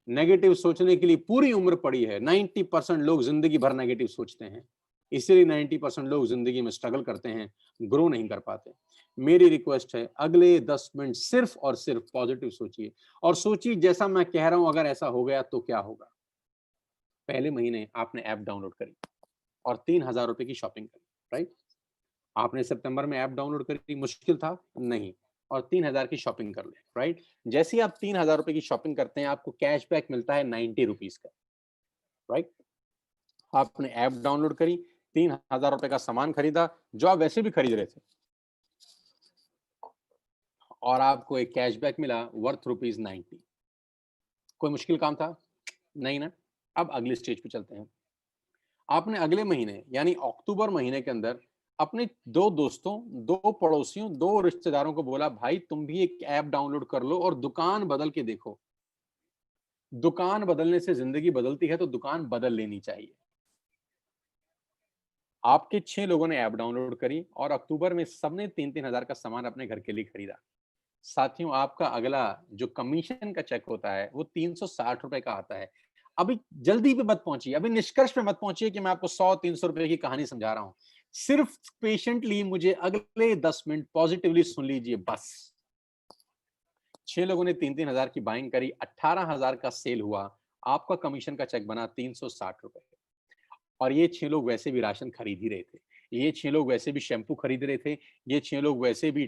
नेगेटिव सोचने के लिए पूरी उम्र पड़ी है। 90% लोग जिंदगी भर नेगेटिव सोचते हैं, इसीलिए 90% लोग जिंदगी में स्ट्रगल करते हैं, ग्रो नहीं कर पाते। मेरी रिक्वेस्ट है, अगले 10 मिनट सिर्फ और सिर्फ पॉजिटिव सोचिए। और सोचिए जैसा मैं कह रहा हूं, अगर ऐसा हो गया तो क्या होगा। पहले महीने आपने ऐप डाउनलोड करी और 3000 रुपए की शॉपिंग करी, राइट? आपने सितंबर में ऐप डाउनलोड करी, मुश्किल था नहीं, और 3000 की शॉपिंग कर ली, राइट? जैसे ही आप 3000 रुपए की शॉपिंग करते हैं, आपको कैशबैक मिलता है 90 रुपीज का, राइट? आपने ऐप डाउनलोड करी, 3000 रुपए का सामान खरीदा जो आप वैसे भी खरीद रहे थे, और आपको एक कैशबैक मिला वर्थ ₹90। कोई मुश्किल काम था? नहीं ना? अब अगली स्टेज पे चलते हैं। आपने अगले महीने यानी अक्टूबर महीने के अंदर अपने 2 दोस्तों, 2 पड़ोसियों, 2 रिश्तेदारों को बोला, भाई तुम भी एक ऐप डाउनलोड कर लो और दुकान बदल के देखो। दुकान बदलने से ज़िंदगी बदलती है तो दुकान बदल लेनी चाहिए। आपके 6 लोगों ने ऐप डाउनलोड करी और अक्टूबर में सबने 3-3 हज़ार का सामान अपने घर के लिए खरीदा। साथियों, आपका अगला जो कमीशन का चेक होता है, वो ₹360 का आता है। अभी जल्दी पे मत पहुँचिए, अभी निष्कर्ष पे मत पहुँचिए कि मैं आपको ₹100-300 की कहानी समझा रहा हूँ। सिर्फ पेशेंटली मुझे अगले 10 मिनट पॉजिटिवली सुन लीजिए बस। 6 लोगों ने 3-3 हज़ार की बाइंग करी, 18,000 का सेल हुआ, आपका कमीशन का चेक बना ₹360। और ये 6 लोग वैसे भी राशन खरीद ही रहे थे। ये 6 लोग वैसे भी शैम्पू खरीद रहे थे, ये 6 लोग वैसे भी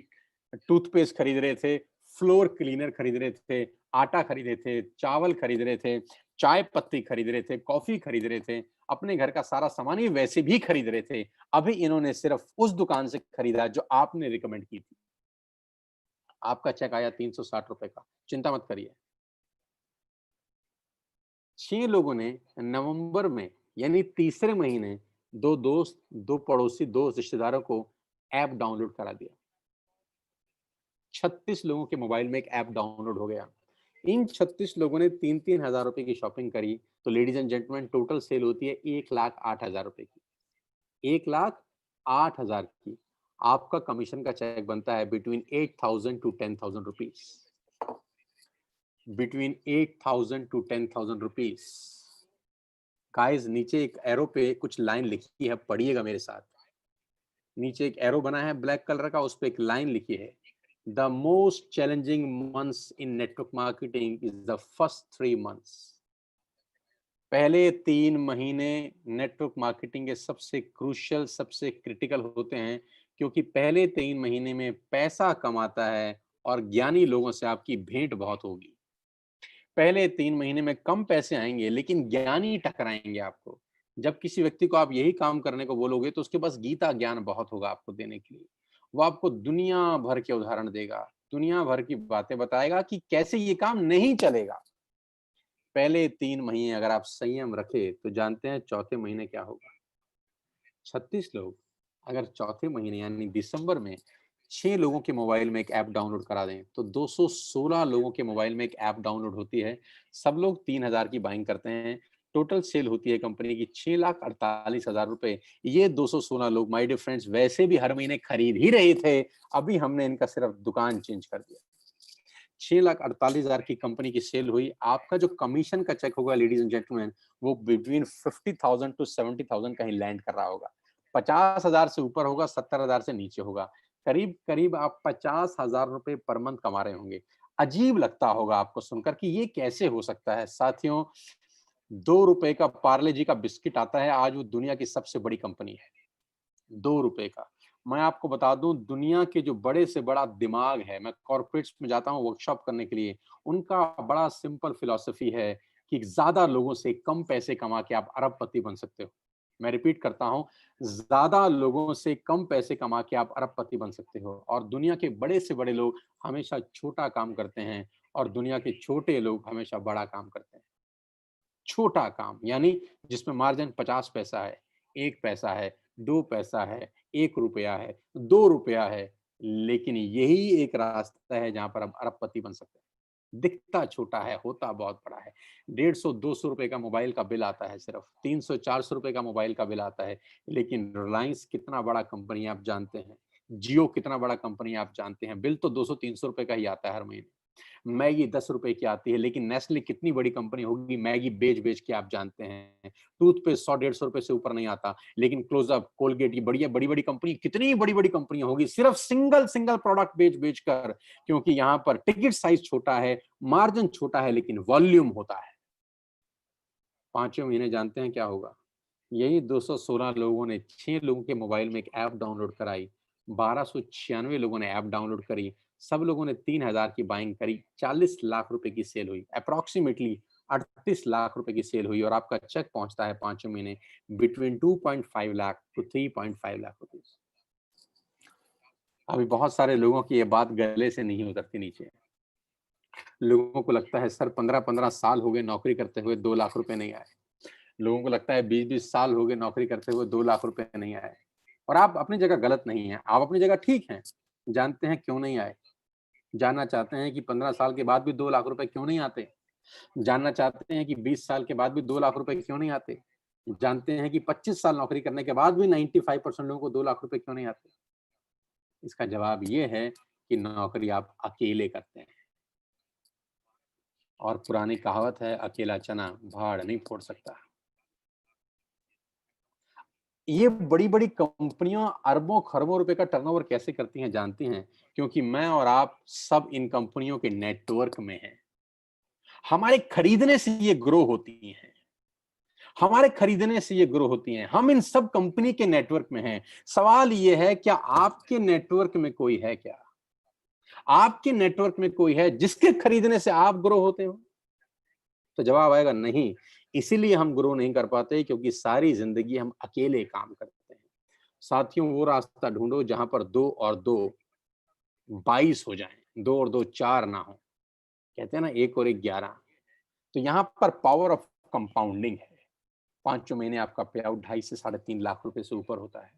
टूथपेस्ट खरीद रहे थे, फ्लोर क्लीनर खरीद रहे थे, आटा खरीद रहे थे, चावल खरीद रहे थे, चाय पत्ती खरीद रहे थे, कॉफ़ी खरीद रहे थे, अपने घर का सारा सामान ये वैसे भी खरीद रहे थे। अभी इन्होंने सिर्फ़ उस दुकान से खरीदा जो आपने रिकमेंड की थी। आपका चेक आया ₹360 का, चिंता मत करिए। 6 लोगों ने नवंबर में यानी तीसरे महीने 2 दोस्त, 2 पड़ोसी, 2 रिश्तेदारों को ऐप डाउनलोड करा दिया। 36 लोगों के मोबाइल में एक ऐप डाउनलोड हो गया। इन 36 लोगों ने 3-3 हज़ार रुपए की शॉपिंग करी, तो ladies and gentleman total sale होती है 1,08,000 रुपए की। 1,08,000 की। आपका कमीशन का चेक बनता है between 8,000 to 10,000 rupees. Between 8,000 to 10,000 rupees. Guys नीचे एक एरो पे कुछ लाइन लिखी है, पढ़िएगा मेरे साथ। नीचे एक एरो बना है ब्लैक कलर का, उस पे एक लाइन लिखी है, the most challenging months in network marketing is the first 3 months. पहले 3 महीने नेटवर्क मार्केटिंग के सबसे क्रूशियल, सबसे क्रिटिकल होते हैं, क्योंकि पहले 3 महीने में पैसा कमाता है और ज्ञानी लोगों से आपकी भेंट बहुत होगी। पहले 3 महीने में कम पैसे आएँगे, लेकिन ज्ञानी टकराएँगे आपको। जब किसी व्यक्ति को आप यही काम करने को बोलोगे, तो उसके पास गीता ज्ञान बहुत होगा आपको देने के लिए। वो आपको दुनिया भर के उदाहरण देगा, दुनिया भर की बातें बताएगा कि कैसे ये काम नहीं चलेगा। पहले 3 महीने अगर आप संयम रखे, तो जानते हैं चौथे महीने क्या होगा? 36 लोग अगर चौथे महीने यानी दिसंबर में 6 लोगों के मोबाइल में एक ऐप डाउनलोड करा दें, तो 216 लोगों के मोबाइल में एक ऐप डाउनलोड होती है। सब लोग 3,000 की बाइंग करते हैं। टोटल सेल होती है कंपनी की 6,48,000 रुपए। ये 216 लोग माय डियर फ्रेंड्स वैसे भी हर महीने खरीद ही रहे थे। अभी हमने इनका सिर्फ दुकान चेंज कर दिया। 6,48,000 की कंपनी की सेल हुई। आपका जो कमीशन का चेक होगा लेडीज एंड जेंटलमैन, वो बिटवीन 50,000 टू 70,000 कहीं लैंड कर रहा होगा। 50,000 से ऊपर होगा, 70,000 से नीचे होगा। करीब-करीब आप 50,000 रुपए पर मंथ कमा रहे होंगे। अजीब लगता होगा आपको सुनकर कि ये कैसे हो सकता है? साथियों, ₹2 का पार्ले जी का बिस्किट आता है, आज वो दुनिया की सबसे बड़ी कंपनी है। ₹2 का। मैं आपको बता दूँ दुनिया के जो बड़े से बड़ा दिमाग है, मैं कॉर्पोरेट्स में जाता हूँ वर्कशॉप करने के लिए, उनका बड़ा सिंपल फिलॉसफी है कि ज़्यादा लोगों से कम पैसे कमा के आप अरबपति बन सकते हो। मैं रिपीट करता हूँ, ज़्यादा लोगों से कम पैसे कमा के आप अरबपति बन सकते हो और दुनिया के बड़े से बड़े लोग हमेशा छोटा काम करते हैं और दुनिया के छोटे लोग हमेशा बड़ा काम करते हैं। छोटा काम यानी जिसमें मार्जिन 50 पैसा है, 1 पैसा है, 2 पैसा है, ₹1 है, ₹2 है, लेकिन यही एक रास्ता है जहाँ पर आप अरबपति बन सकते हैं। दिखता छोटा है, होता बहुत बड़ा है। 150-200 का मोबाइल का बिल आता है सिर्फ, 300-400 का मोबाइल का बिल आता है, लेकिन रिलायंस कितना बड़ा कंपनी है आप जानते हैं, जियो कितना बड़ा कंपनी है आप जानते हैं, बिल तो 200-300 का ही आता है हर महीने। मैगी ₹10 की आती है, लेकिन नेस्ले कितनी बड़ी कंपनी होगी मैगी बेच-बेच के आप जानते हैं। टूथपेस्ट 100 ₹150 से ऊपर नहीं आता, लेकिन क्लोज़अप, कोलगेट ये बढ़िया बड़ी-बड़ी कंपनी कितनी बड़ी-बड़ी कंपनियाँ होगी सिर्फ सिंगल प्रोडक्ट बेच-बेच कर क्योंकि यहाँ पर टिकट साइज़ छोटा है, मार्जिन छोटा है लेकिन वॉल्यूम होता है। 5वें महीने जानते हैं क्या होगा? यही 216 लोगों ने 6 लोगों के मोबाइल में एक ऐप डाउनलोड कराई, 1296 लोगों ने ऐप डाउनलोड करी, सब लोगों ने 3,000 की बाइंग करी, 40 लाख रुपए की सेल हुई, अप्रॉक्सिमेटली 38 लाख रुपए की सेल हुई और आपका चेक पहुँचता है 5वें महीने between 2.5 lakh to 3.5 lakh rupees. अभी बहुत सारे लोगों की ये बात गले से नहीं उतरती नीचे। लोगों को लगता है सर 15-15 साल हो गए नौकरी करते हुए 2 लाख रुपए नहीं आए। लोगों को लगता है 20-20 साल हो गए नौकरी करते हुए 2 लाख रुपए नहीं आए। और आप अपनी जगह गलत नहीं हैं, आप अपनी जगह ठीक हैं। जानते हैं क्यों नहीं आए? जानना चाहते हैं कि 15 साल के बाद भी 2 लाख रुपए क्यों नहीं आते? जानना चाहते हैं कि 20 साल के बाद भी 2 लाख रुपए क्यों नहीं आते? जानते हैं कि 25 साल नौकरी करने के बाद भी 95% लोगों को 2 लाख रुपए क्यों नहीं आते? इसका जवाब ये है कि नौकरी आप अकेले करते हैं। और पुरानी कहावत है, अकेला चना भाड़ नहीं फोड़ सकता। ये बड़ी-बड़ी कंपनियां अरबों-खरबों रुपए का टर्नओवर कैसे करती हैं जानती हैं? क्योंकि मैं और आप सब इन कंपनियों के नेटवर्क में हैं। हमारे खरीदने से ये ग्रो होती हैं। हमारे खरीदने से ये ग्रो होती हैं। हम इन सब कंपनी के नेटवर्क में हैं। सवाल ये है, क्या आपके नेटवर्क में कोई है क्या? आपके नेटवर्क में कोई है जिसके खरीदने से आप ग्रो होते हो? तो जवाब आएगा नहीं। इसीलिए हम ग्रो नहीं कर पाते, क्योंकि सारी जिंदगी हम अकेले काम करते हैं। साथियों, वो रास्ता ढूंढो जहां पर 2 और 2 22 हो जाएं, 2 और 2 4 ना हो। कहते हैं ना 1 और 1 11। तो यहाँ पर पावर ऑफ कंपाउंडिंग है। पांचों महीने आपका पे आउट 2.5 से 3.5 लाख रुपए से ऊपर होता है।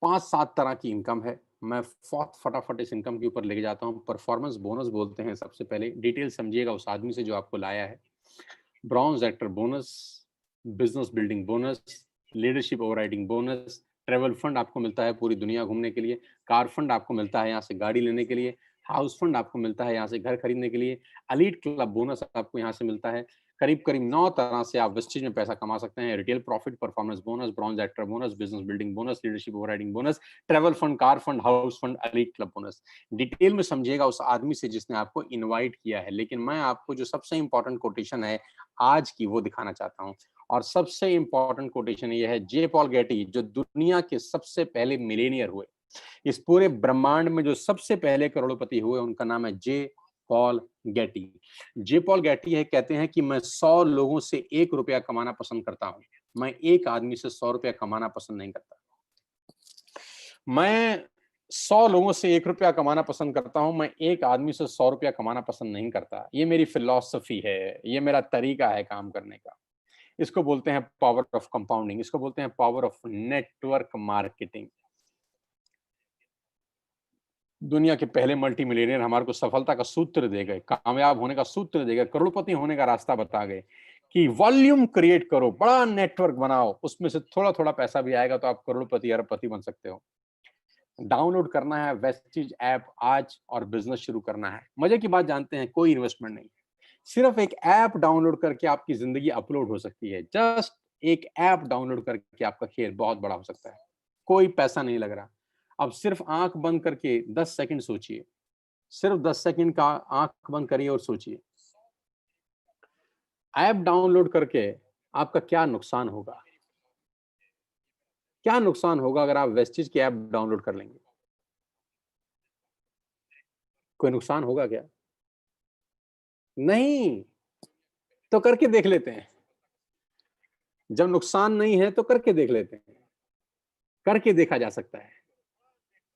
5-7 तरह की इनकम है। मैं फटाफट इस इनकम के ऊपर लेके जाता हूँ। परफॉर्मेंस बोनस बोलते हैं सबसे पहले। डिटेल समझिएगा उस आदमी से जो आपको लाया है। Bronze actor bonus, business building bonus, leadership overriding bonus, travel fund आपको मिलता है पूरी दुनिया घूमने के लिए, कार फंड आपको मिलता है यहाँ से गाड़ी लेने के लिए, हाउस फंड आपको मिलता है यहाँ से घर खरीदने के लिए, एलीट क्लब बोनस आपको यहाँ से मिलता है। करीब करीब 9 तरह से आप वेस्टेज में पैसा कमा सकते हैं। Retail profit, performance bonus, bronze actor bonus, business building bonus, leadership overriding bonus, travel fund, car fund, house fund, elite club bonus. Detail में समझिएगा उस आदमी से जिसने आपको इनवाइट किया है। लेकिन मैं आपको जो सबसे इंपॉर्टेंट कोटेशन है आज की वो दिखाना चाहता हूँ। और सबसे इंपॉर्टेंट कोटेशन ये है, जे पॉल गेटी, जो दुनिया के सबसे पहले मिलेनियर हुए। इस पूरे ब्रह्मांड में जो सबसे पहले करोड़पति हुए उनका नाम है जे पॉल गेटी। जे पॉल गेटी है, कहते हैं कि मैं 100 लोगों से 1 रुपया कमाना पसंद करता हूं। मैं एक आदमी से 100 रुपया कमाना पसंद नहीं करता। मैं 100 लोगों से 1 रुपया कमाना पसंद करता हूं। मैं एक आदमी से 100 रुपया कमाना पसंद नहीं करता। ये मेरी फिलॉसफी है, ये मेरा तरीका है काम करने का। इसको बोलते हैं पावर ऑफ कंपाउंडिंग, इसको बोलते हैं पावर ऑफ नेटवर्क मार्केटिंग। दुनिया के पहले मल्टी मिलियनियर हमारे को सफलता का सूत्र दे गए, कामयाब होने का सूत्र दे गए, करोड़पति होने का रास्ता बता गए कि वॉल्यूम क्रिएट करो, बड़ा नेटवर्क बनाओ, उसमें से थोड़ा थोड़ा पैसा भी आएगा तो आप करोड़पति अरबपति बन सकते हो। डाउनलोड करना है वेस्टिज ऐप आज और बिजनेस शुरू करना है। मजे की बात जानते हैं, कोई इन्वेस्टमेंट नहीं, सिर्फ एक ऐप डाउनलोड करके आपकी जिंदगी अपलोड हो सकती है। जस्ट एक ऐप डाउनलोड करके आपका खेल बहुत बड़ा हो सकता है। कोई पैसा नहीं लग रहा। अब सिर्फ आंख बंद करके 10 सेकंड सोचिए, सिर्फ 10 सेकंड का आंख बंद करिए और सोचिए, ऐप डाउनलोड करके आपका क्या नुकसान होगा? क्या नुकसान होगा अगर आप वेस्टिज की ऐप डाउनलोड कर लेंगे? कोई नुकसान होगा क्या? नहीं। तो करके देख लेते हैं। जब नुकसान नहीं है तो करके देख लेते हैं। करके देखा जा सकता है।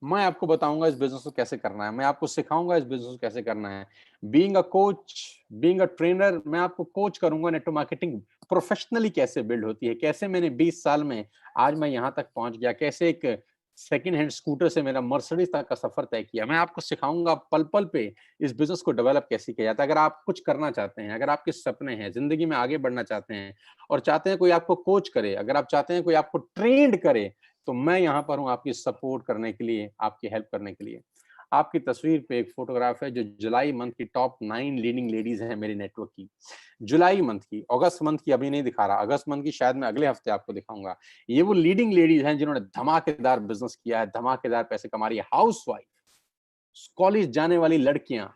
मैं आपको बताऊंगा इस बिजनेस को कैसे करना है, मैं आपको सिखाऊंगा इस बिजनेस को कैसे करना है। Being a coach, being a trainer, मैं आपको कोच करूंगा नेटवर्क मार्केटिंग प्रोफेशनली कैसे बिल्ड होती है, कैसे मैंने 20 साल में आज मैं यहां तक पहुंच गया, कैसे एक सेकंड हैंड स्कूटर से मेरा मर्सिडीज तक का सफर तय किया। मैं आपको सिखाऊंगा पल पल पे इस बिजनेस को डेवलप कैसे किया जाता है। अगर आप कुछ करना चाहते हैं, अगर आपके सपने हैं, जिंदगी में आगे बढ़ना चाहते हैं और चाहते हैं कोई आपको कोच करे, अगर आप चाहते हैं कोई आपको ट्रेंड करे, तो मैं यहाँ पर हूँ आपकी सपोर्ट करने के लिए, आपकी हेल्प करने के लिए। आपकी तस्वीर पे एक फोटोग्राफ है जो जुलाई मंथ की टॉप 9 लीडिंग लेडीज हैं मेरे नेटवर्क की। जुलाई मंथ की, अगस्त मंथ की अभी नहीं दिखा रहा, अगस्त मंथ की शायद मैं अगले हफ्ते आपको दिखाऊंगा। ये वो लीडिंग लेडीज हैं जिन्होंने धमाकेदार बिजनेस किया है, धमाकेदार पैसे कमा रही है। हाउस वाइफ, कॉलेज जाने वाली लड़कियां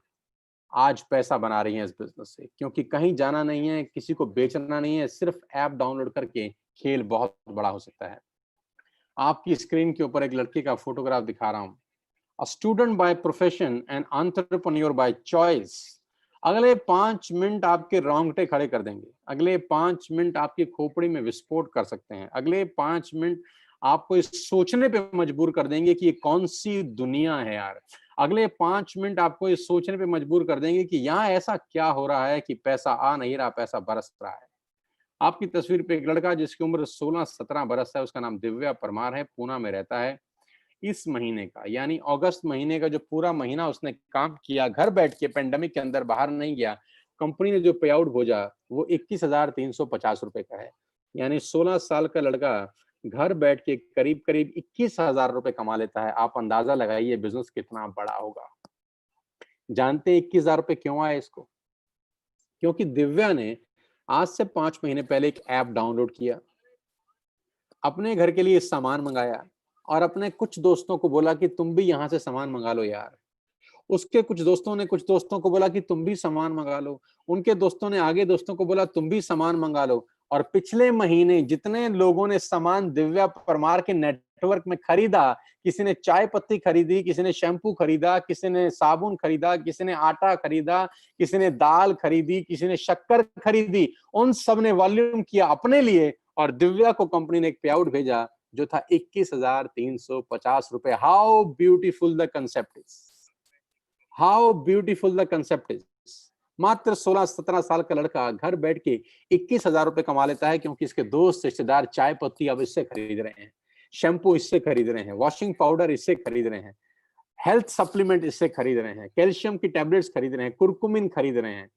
आज पैसा बना रही हैं इस बिजनेस से, क्योंकि कहीं जाना नहीं है, किसी को बेचना नहीं है, सिर्फ ऐप डाउनलोड करके खेल बहुत बड़ा हो सकता है। आपकी स्क्रीन के ऊपर एक लड़की का फोटोग्राफ दिखा रहा हूं। A student by profession and entrepreneur by choice. अगले 5 मिनट आपके रोंगटे खड़े कर देंगे। अगले 5 मिनट आपकी खोपड़ी में विस्फोट कर सकते हैं। अगले 5 मिनट आपको इस सोचने पे मजबूर कर देंगे कि ये कौन सी दुनिया है यार। अगले 5 मिनट आपको इस सोचने पे मजबूर कर देंगे कि यहाँ ऐसा क्या हो रहा है कि पैसा आ नहीं रहा, पैसा बरस रहा है। आपकी तस्वीर पे एक लड़का जिसकी उम्र 16-17 बरस है, उसका नाम दिव्या परमार है, पूना में रहता है। इस महीने का यानी अगस्त महीने का जो पूरा महीना उसने काम किया, घर बैठ के पेंडेमिक के अंदर बाहर नहीं गया, कंपनी ने जो पे आउट भेजा वो 21,350 रुपए का है। यानी 16 साल का लड़का घर बैठ के करीब-करीब 21,000 रुपए कमा लेता है। आप अंदाजा लगाइए बिज़नेस कितना बड़ा होगा। जानते हैं 21,000 रुपए क्यों आए इसको? क्योंकि दिव्या ने आज से 5 महीने पहले एक ऐप डाउनलोड किया, अपने घर के लिए सामान मंगाया और अपने कुछ दोस्तों को बोला कि तुम भी यहाँ से सामान मंगा लो यार। उसके कुछ दोस्तों ने कुछ दोस्तों को बोला कि तुम भी सामान मंगा लो। उनके दोस्तों ने आगे दोस्तों को बोला तुम भी सामान मंगा लो। और पिछले महीने जितने लोगों ने सामान दिव्या परमार के नेटवर्क में खरीदा, किसी ने चाय पत्ती खरीदी, किसी ने शैम्पू खरीदा, किसी ने साबुन खरीदा, किसी ने आटा खरीदा, किसी ने दाल खरीदी, किसी ने शक्कर खरीदी, उन सब ने वॉल्यूम किया अपने लिए और दिव्या को कंपनी ने एक पे आउट भेजा जो था 21,350 रुपए। How beautiful the concept is, how beautiful the concept is. मात्र 16-17 साल का लड़का घर बैठ के 21,000 रुपए कमा लेता है क्योंकि इसके दोस्त रिश्तेदार चाय पत्ती अब इससे खरीद रहे हैं, शैम्पू इससे खरीद रहे हैं, वॉशिंग पाउडर इससे खरीद रहे हैं, हेल्थ सप्लीमेंट इससे खरीद रहे हैं, कैल्शियम की टैबलेट्स खरीद रहे हैं, कुरकुमिन खरीद रहे हैं,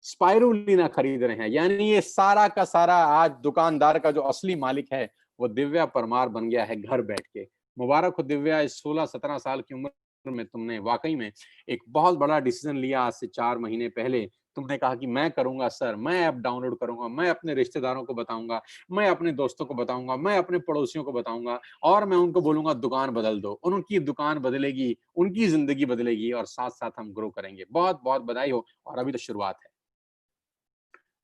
स्पाइरुलिना खरीद रहे हैं। यानी ये सारा का सारा आज दुकानदार का जो असली मालिक है वो दिव्या परमार बन गया है घर बैठ के। मुबारक हो दिव्या, इस 16-17 साल की उम्र में तुमने वाकई में एक बहुत बड़ा डिसीजन लिया। आज से 4 महीने पहले तुमने कहा कि मैं करूंगा सर, मैं ऐप डाउनलोड करूंगा, मैं अपने रिश्तेदारों को बताऊंगा, मैं अपने दोस्तों को बताऊंगा, मैं अपने पड़ोसियों को बताऊंगा और मैं उनको बोलूंगा दुकान बदल दो। उनकी दुकान बदलेगी, उनकी जिंदगी बदलेगी और साथ साथ हम ग्रो करेंगे। बहुत बहुत बधाई हो। और अभी तो शुरुआत है।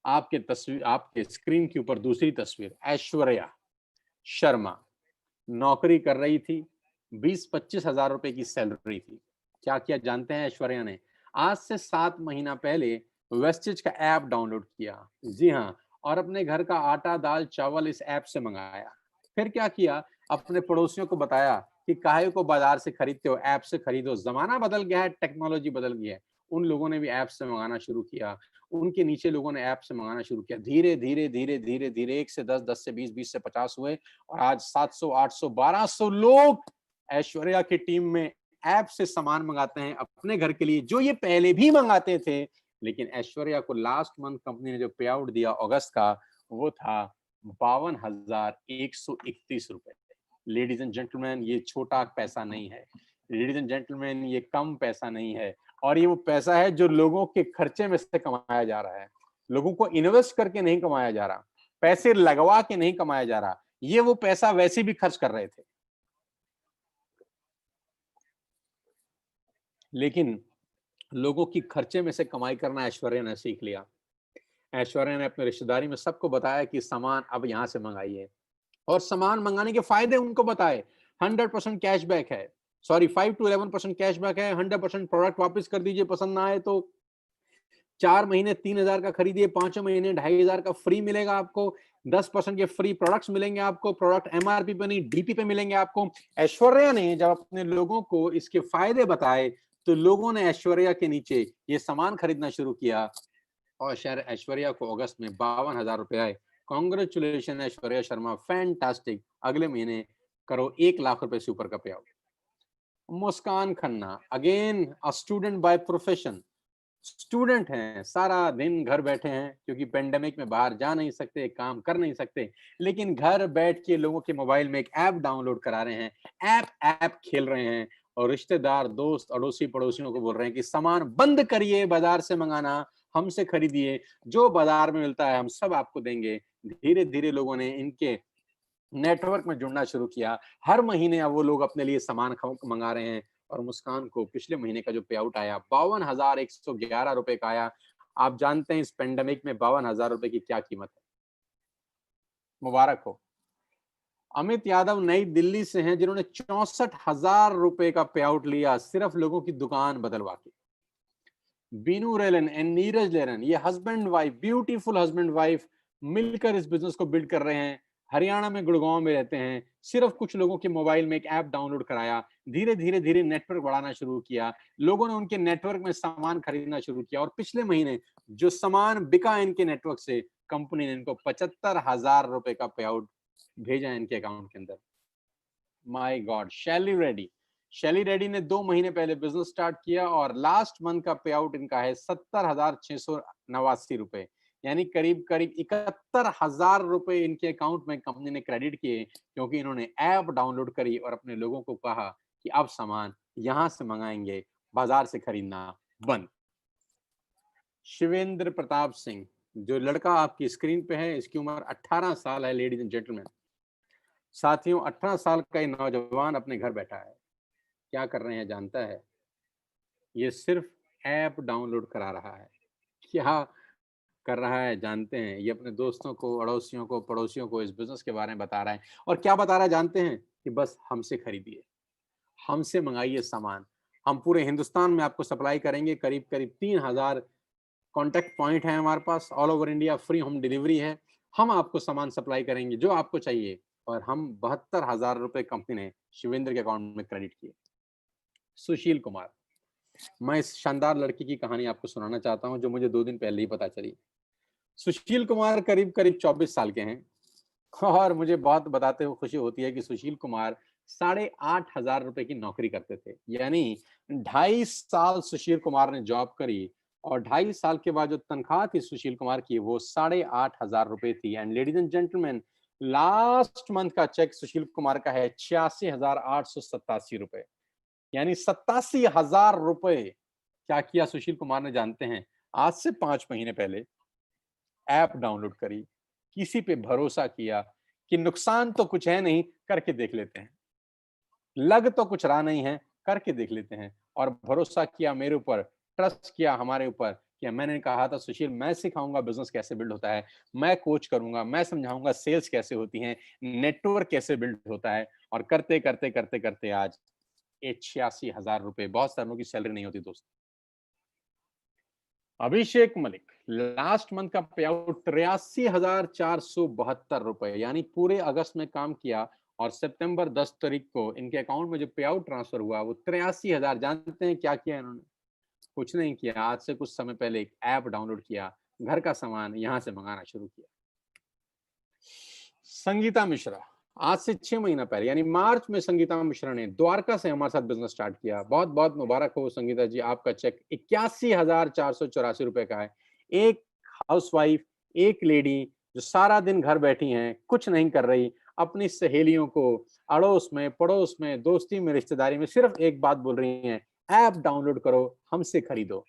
आपके तस्वीर, आपके स्क्रीन के ऊपर दूसरी तस्वीर, ऐश्वर्या शर्मा नौकरी कर रही थी, 20-25 हजार रुपए की सैलरी थी। क्या किया जानते हैं ऐश्वर्या ने? आज से 7 महीना पहले वेस्टेज का ऐप डाउनलोड किया, जी हाँ, और अपने घर का आटा दाल चावल इस ऐप से मंगाया। फिर क्या किया, अपने पड़ोसियों को बताया कि काहे को बाजार से खरीदते हो, ऐप से खरीदो, जमाना बदल गया है, टेक्नोलॉजी बदल गई है। उन लोगों ने भी ऐप से मंगाना शुरू किया, उनके नीचे लोगों ने ऐप से मंगाना शुरू किया। धीरे धीरे धीरे धीरे धीरे 1 से 10, 10 से 20, 20 से 50 हुए और आज 700, 800, 1200 लोग ऐश्वर्या की टीम में ऐप से सामान मंगाते हैं अपने घर के लिए, जो ये पहले भी मंगाते थे। लेकिन ऐश्वर्या को लास्ट मंथ कंपनी ने जो पे आउट दिया अगस्त का, वो था 52,131 रुपए। लेडीज एंड जेंटलमैन, ये छोटा पैसा नहीं है। लेडीज एंड जेंटलमैन, ये कम पैसा नहीं है और ये वो पैसा है जो लोगों के खर्चे में से कमाया जा रहा है। लोगों को इन्वेस्ट करके नहीं कमाया जा रहा, पैसे लगवा के नहीं कमाया जा रहा। ये वो पैसा वैसे भी खर्च कर रहे थे, लेकिन लोगों की खर्चे में से कमाई करना ऐश्वर्या ने सीख लिया। ऐश्वर्या ने अपने रिश्तेदारी में सबको बताया कि सामान अब यहाँ से मंगाइए और सामान मंगाने के फायदे उनको बताए। 100% कैशबैक है, सॉरी 5 to 11% कैशबैक है। 100% प्रोडक्ट वापस कर दीजिए पसंद ना आए तो। 4 महीने 3,000 का खरीदिए, 5 महीने 2,500 का फ्री मिलेगा आपको। 10% के फ्री प्रोडक्ट्स मिलेंगे आपको। प्रोडक्ट एमआरपी पे नहीं, डीपी पे मिलेंगे आपको। ऐश्वर्या ने जब अपने लोगों को इसके फायदे बताए तो लोगों ने ऐश्वर्या के नीचे ये सामान खरीदना शुरू किया और शायद ऐश्वर्या को अगस्त में 52,000 रुपए आए। Congratulation Aishwarya Sharma, fantastic. अगले महीने करो 1 लाख रुपए से ऊपर का पे out. Muskan Khanna, again a student by profession, student हैं, सारा दिन घर बैठे हैं क्योंकि पेंडेमिक में बाहर जा नहीं सकते, काम कर नहीं सकते, लेकिन घर बैठ के लोगों के मोबाइल में एक ऐप डाउनलोड करा रहे हैं, ऐप ऐप खेल रहे हैं और रिश्तेदार दोस्त अड़ोसी पड़ोसियों को बोल रहे हैं कि सामान बंद करिए, बाजार से मंगाना, हमसे खरीदिए, जो बाजार में मिलता है हम सब आपको देंगे। धीरे धीरे लोगों ने इनके नेटवर्क में जुड़ना शुरू किया। हर महीने अब वो लोग अपने लिए सामान मंगा रहे हैं और मुस्कान को पिछले महीने का जो पे आउट आया 52,111 रुपए का आया। आप जानते हैं इस पेंडेमिक में 52,000 रुपए की क्या कीमत है। मुबारक हो। अमित यादव नई दिल्ली से हैं जिन्होंने 64,000 रुपए का पे आउट लिया सिर्फ लोगों की दुकान बदलवा के। Binu Rylan and Neeraj learn, ये husband wife, beautiful husband wife मिलकर इस बिजनेस को बिल्ड कर रहे हैं। हरियाणा में गुड़गांव में रहते हैं, सिर्फ कुछ लोगों के मोबाइल में एक ऐप डाउनलोड कराया, धीरे धीरे धीरे नेटवर्क बढ़ाना शुरू किया, लोगों ने उनके नेटवर्क में सामान खरीदना शुरू किया और पिछले महीने जो सामान बिका इनके नेटवर्क से, कंपनी ने इनको 75,000 रुपए का पे आउट भेजा इनके अकाउंट के अंदर। माय गॉड, शैली रेड्डी ने 2 महीने पहले बिजनेस स्टार्ट किया और लास्ट मंथ का पे आउट इनका है 70,689 रुपए, यानी करीब करीब 71,000 रुपए इनके अकाउंट में कंपनी ने क्रेडिट किए, क्योंकि इन्होंने ऐप डाउनलोड करी और अपने लोगों को कहा कि अब सामान यहां से मंगाएंगे, बाजार से खरीदना बंद। शिवेंद्र प्रताप सिंह, जो लड़का आपकी स्क्रीन पे है, इसकी उम्र 18 साल है लेडीज एंड जेंटलमैन। साथियों, 18 साल का ये नौजवान अपने घर बैठा है, क्या कर रहे हैं जानता है? ये सिर्फ ऐप डाउनलोड करा रहा है। क्या कर रहा है जानते हैं? ये अपने दोस्तों को, अड़ोसियों को, पड़ोसियों को इस बिज़नेस के बारे में बता रहा है और क्या बता रहा है जानते हैं? कि बस हमसे खरीदिए, हमसे मँगाइए सामान। हम पूरे हिंदुस्तान में आपको सप्लाई करेंगे, करीब-करीब 3,000 कॉन्टैक्ट पॉइंट हैं हमारे पास, all over India free home delivery है। हम आपको सामान सप्लाई करेंगे जो आपको चाहिए और हम 72,000 रुपए कंपनी ने शिवेंद्र के अकाउंट में क्रेडिट किए। सुशील कुमार, मैं इस शानदार लड़की की कहानी आपको सुनाना चाहता हूं जो मुझे 2 दिन पहले ही पता चली। सुशील कुमार करीब-करीब 24 साल के हैं और मुझे बहुत बताते हुए खुशी होती है कि सुशील कुमार 8,500 रुपए की नौकरी करते थे। यानी 2.5 साल सुशील कुमार ने जॉब करी और 2.5 साल के बाद जो तनख्वाह थी सुशील कुमार की वो 8,500 रुपए थी। And ladies and gentleman, last month का चेक सुशील कुमार का है 86,887 रुपए, यानी 87,000 रुपए। क्या किया सुशील कुमार ने जानते हैं? आज से 5 महीने पहले ऐप डाउनलोड करी, किसी पे भरोसा किया कि नुकसान तो कुछ है नहीं, करके देख लेते हैं। लग तो कुछ रहा नहीं है, करके देख लेते हैं और भरोसा किया मेरे ऊपर, ट्रस्ट किया हमारे ऊपर कि मैंने कहा था सुशील मैं सिखाऊंगा बिजनेस कैसे बिल्ड होता है, मैं कोच करूंगा, मैं समझाऊंगा सेल्स कैसे होती है, नेटवर्क कैसे बिल्ड होता है और करते करते करते करते आज 86,000 रुपए, बहुत सालों की सैलरी नहीं होती दोस्त। अभिषेक मलिक, लास्ट मंथ का पे आउट 83,472 रुपए, यानी पूरे अगस्त में काम किया और सितंबर 10 तारीख को इनके अकाउंट में जो पे आउट ट्रांसफर हुआ वो 83,000। जानते हैं क्या किया इन्होंने? कुछ नहीं किया, आज से कुछ समय पहले एक ऐप डाउनलोड किया, घर का सामान यहां से मंगाना शुरू किया। संगीता मिश्रा, आज से 6 महीना पहले यानी मार्च में संगीता मिश्रा ने द्वारका से हमारे साथ बिजनेस स्टार्ट किया। बहुत बहुत मुबारक हो संगीता जी, आपका चेक 81,484 रुपए का है। एक हाउसवाइफ, एक लेडी जो सारा दिन घर बैठी हैं, कुछ नहीं कर रही, अपनी सहेलियों को अड़ोस में, पड़ोस में, दोस्ती में, रिश्तेदारी में सिर्फ एक बात बोल रही हैं, ऐप डाउनलोड करो, हमसे खरीदो।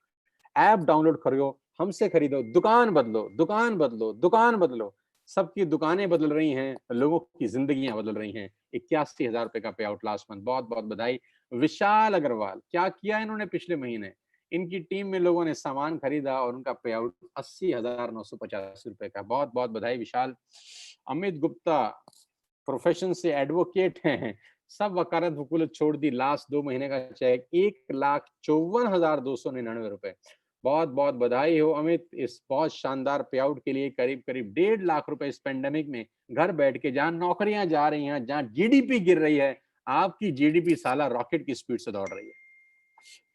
ऐप डाउनलोड करो, हमसे खरीदो, दुकान बदलो, दुकान बदलो, दुकान बदलो। सबकी दुकानें बदल रही हैं, लोगों की जिंदगियां बदल रही हैं। 81,000 रुपए का पे आउट लास्ट मंथ, बहुत बहुत बधाई। विशाल अग्रवाल, क्या किया इन्होंने पिछले महीने? इनकी टीम में लोगों ने सामान खरीदा और उनका पे आउट 80,985 रुपए का, बहुत बहुत बधाई विशाल। अमित गुप्ता, प्रोफेशन से एडवोकेट हैं, सब वकालत वकूलत छोड़ दी, लास्ट 2 महीने का चेक 1,54,299 रुपए। बहुत बहुत बधाई हो अमित इस बहुत शानदार पे आउट के लिए। करीब करीब 1.5 लाख रुपए इस पेंडेमिक में घर बैठ के, जहां नौकरियां जा रही हैं, जहां जीडीपी गिर रही है, आपकी जीडीपी साला रॉकेट की स्पीड से दौड़ रही है।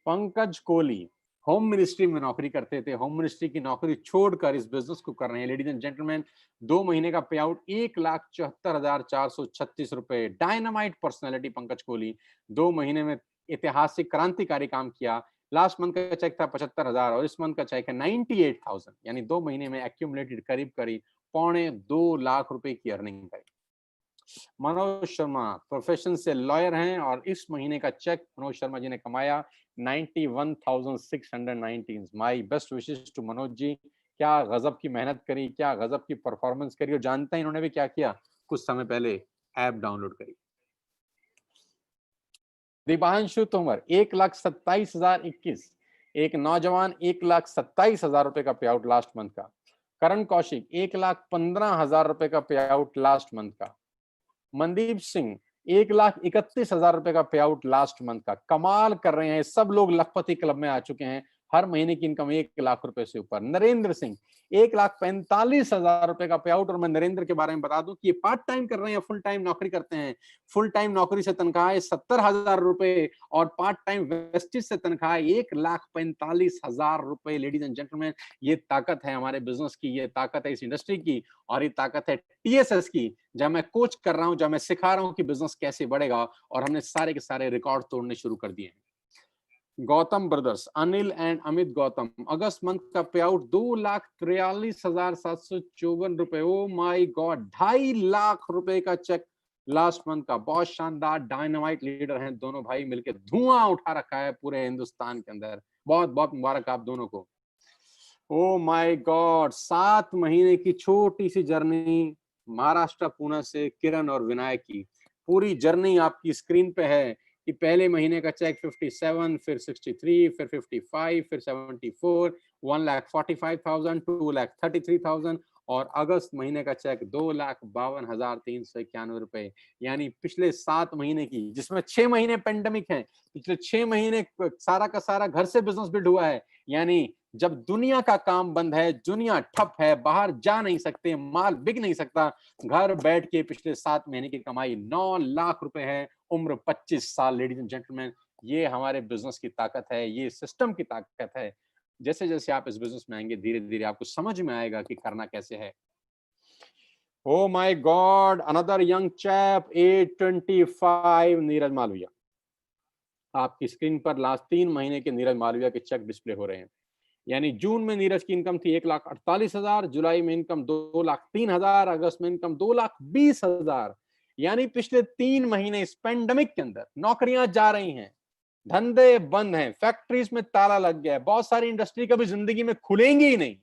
पंकज कोहली, होम मिनिस्ट्री में नौकरी करते थे, होम मिनिस्ट्री की नौकरी छोड़कर इस बिजनेस को कर रहे हैं। लेडीज एंड जेंटलमैन, 2 महीने का पे आउट 1,74,436 रुपए। डायनामाइट पर्सनैलिटी पंकज कोहली, 2 महीने में ऐतिहासिक क्रांतिकारी काम किया। लास्ट मंथ का चेक था 75,000 और इस मंथ का चेक है 98,000, यानी 2 महीने में एक्यूमुलेटेड करीब करीब 2.25 लाख रुपए की अर्निंग करी। मनोज शर्मा, प्रोफेशन से लॉयर हैं और इस महीने का चेक मनोज शर्मा जी ने कमाया 91,619। My best wishes to Manoj ji, क्या गजब की मेहनत करी, क्या गजब की परफॉर्मेंस करी और जानते हैं इन्होंने भी क्या किया? कुछ समय पहले ऐप डाउनलोड करी। दीपांशु तोमर, 1,27,021, एक नौजवान 1,27,000 रुपए का पे आउट लास्ट मंथ का। करण कौशिक, 1,15,000 रुपए का पे आउट लास्ट मंथ का। मनदीप सिंह, 1,31,000 रुपए का पे आउट लास्ट मंथ का। कमाल कर रहे हैं, सब लोग लखपति क्लब में आ चुके हैं। हर महीने की इनकम 1 लाख रुपए से ऊपर। नरेंद्र सिंह 1,45,000 रुपए का पे आउट। और मैं नरेंद्र के बारे में बता दूं कि ये पार्ट टाइम कर रहे हैं, फुल टाइम नौकरी करते हैं। फुल टाइम नौकरी से तनख्वाह है 70,000 रुपए और पार्ट टाइम वेस्टेज से तनख्वाह 1,45,000 रुपए। लेडीज एंड जेंटलमैन, ये ताकत है हमारे बिजनेस की, ये ताकत है इस इंडस्ट्री की, और ये ताकत है टीएसएस की, जब मैं कोच कर रहा हूं, जब मैं सिखा रहा हूं कि बिजनेस कैसे बढ़ेगा। और हमने सारे के सारे रिकॉर्ड तोड़ने शुरू कर दिए हैं। Gautam brothers, Anil and Amit Gautam, August month का पे आउट 2,43,754 रुपए। ओ माय गॉड, 2.5 लाख रुपए का चेक लास्ट मंथ का। बहुत शानदार, डायनामाइट लीडर हैं दोनों भाई, मिलकर धुआं उठा रखा है पूरे हिंदुस्तान के अंदर। बहुत बहुत मुबारक आप दोनों को। ओ माय गॉड, 7 महीने की छोटी सी जर्नी महाराष्ट्र पुणे से किरण और विनायक की। पूरी जर्नी आपकी स्क्रीन पे है कि पहले महीने का चेक 57, फिर 63, फिर 55, फिर 74, 1,45,000, 2,33,000 और अगस्त महीने का चेक 2,52,391 रुपए। यानी पिछले 7 महीने की, जिसमें 6 महीने पेंडेमिक है, पिछले 6 महीने सारा का सारा घर से बिजनेस बिल्ड हुआ है। यानी जब दुनिया का काम बंद है, दुनिया ठप है, बाहर जा नहीं सकते, माल बिक नहीं सकता, घर बैठ के पिछले 7 महीने की कमाई 9 लाख रुपए है। उम्र 25 साल। लेडीज एंड जेंटलमैन, ये हमारे बिजनेस की ताकत है, ये सिस्टम की ताकत है। जैसे जैसे आप इस बिजनेस में आएंगे, धीरे धीरे आपको समझ में आएगा कि करना कैसे है। Oh my God, another young chap, 825, Neeraj Malviya. आपकी स्क्रीन पर लास्ट 3 महीने के नीरज मालविया के चेक डिस्प्ले हो रहे हैं। यानी जून में नीरज की इनकम थी 1,48,000, जुलाई में इनकम 2,03,000, अगस्त में इनकम 2,20,000। यानी पिछले 3 महीने इस पेंडेमिक के अंदर नौकरियां जा रही हैं, धंधे बंद हैं, फैक्ट्रीज में ताला लग गया है, बहुत सारी इंडस्ट्री कभी जिंदगी में खुलेंगी ही नहीं।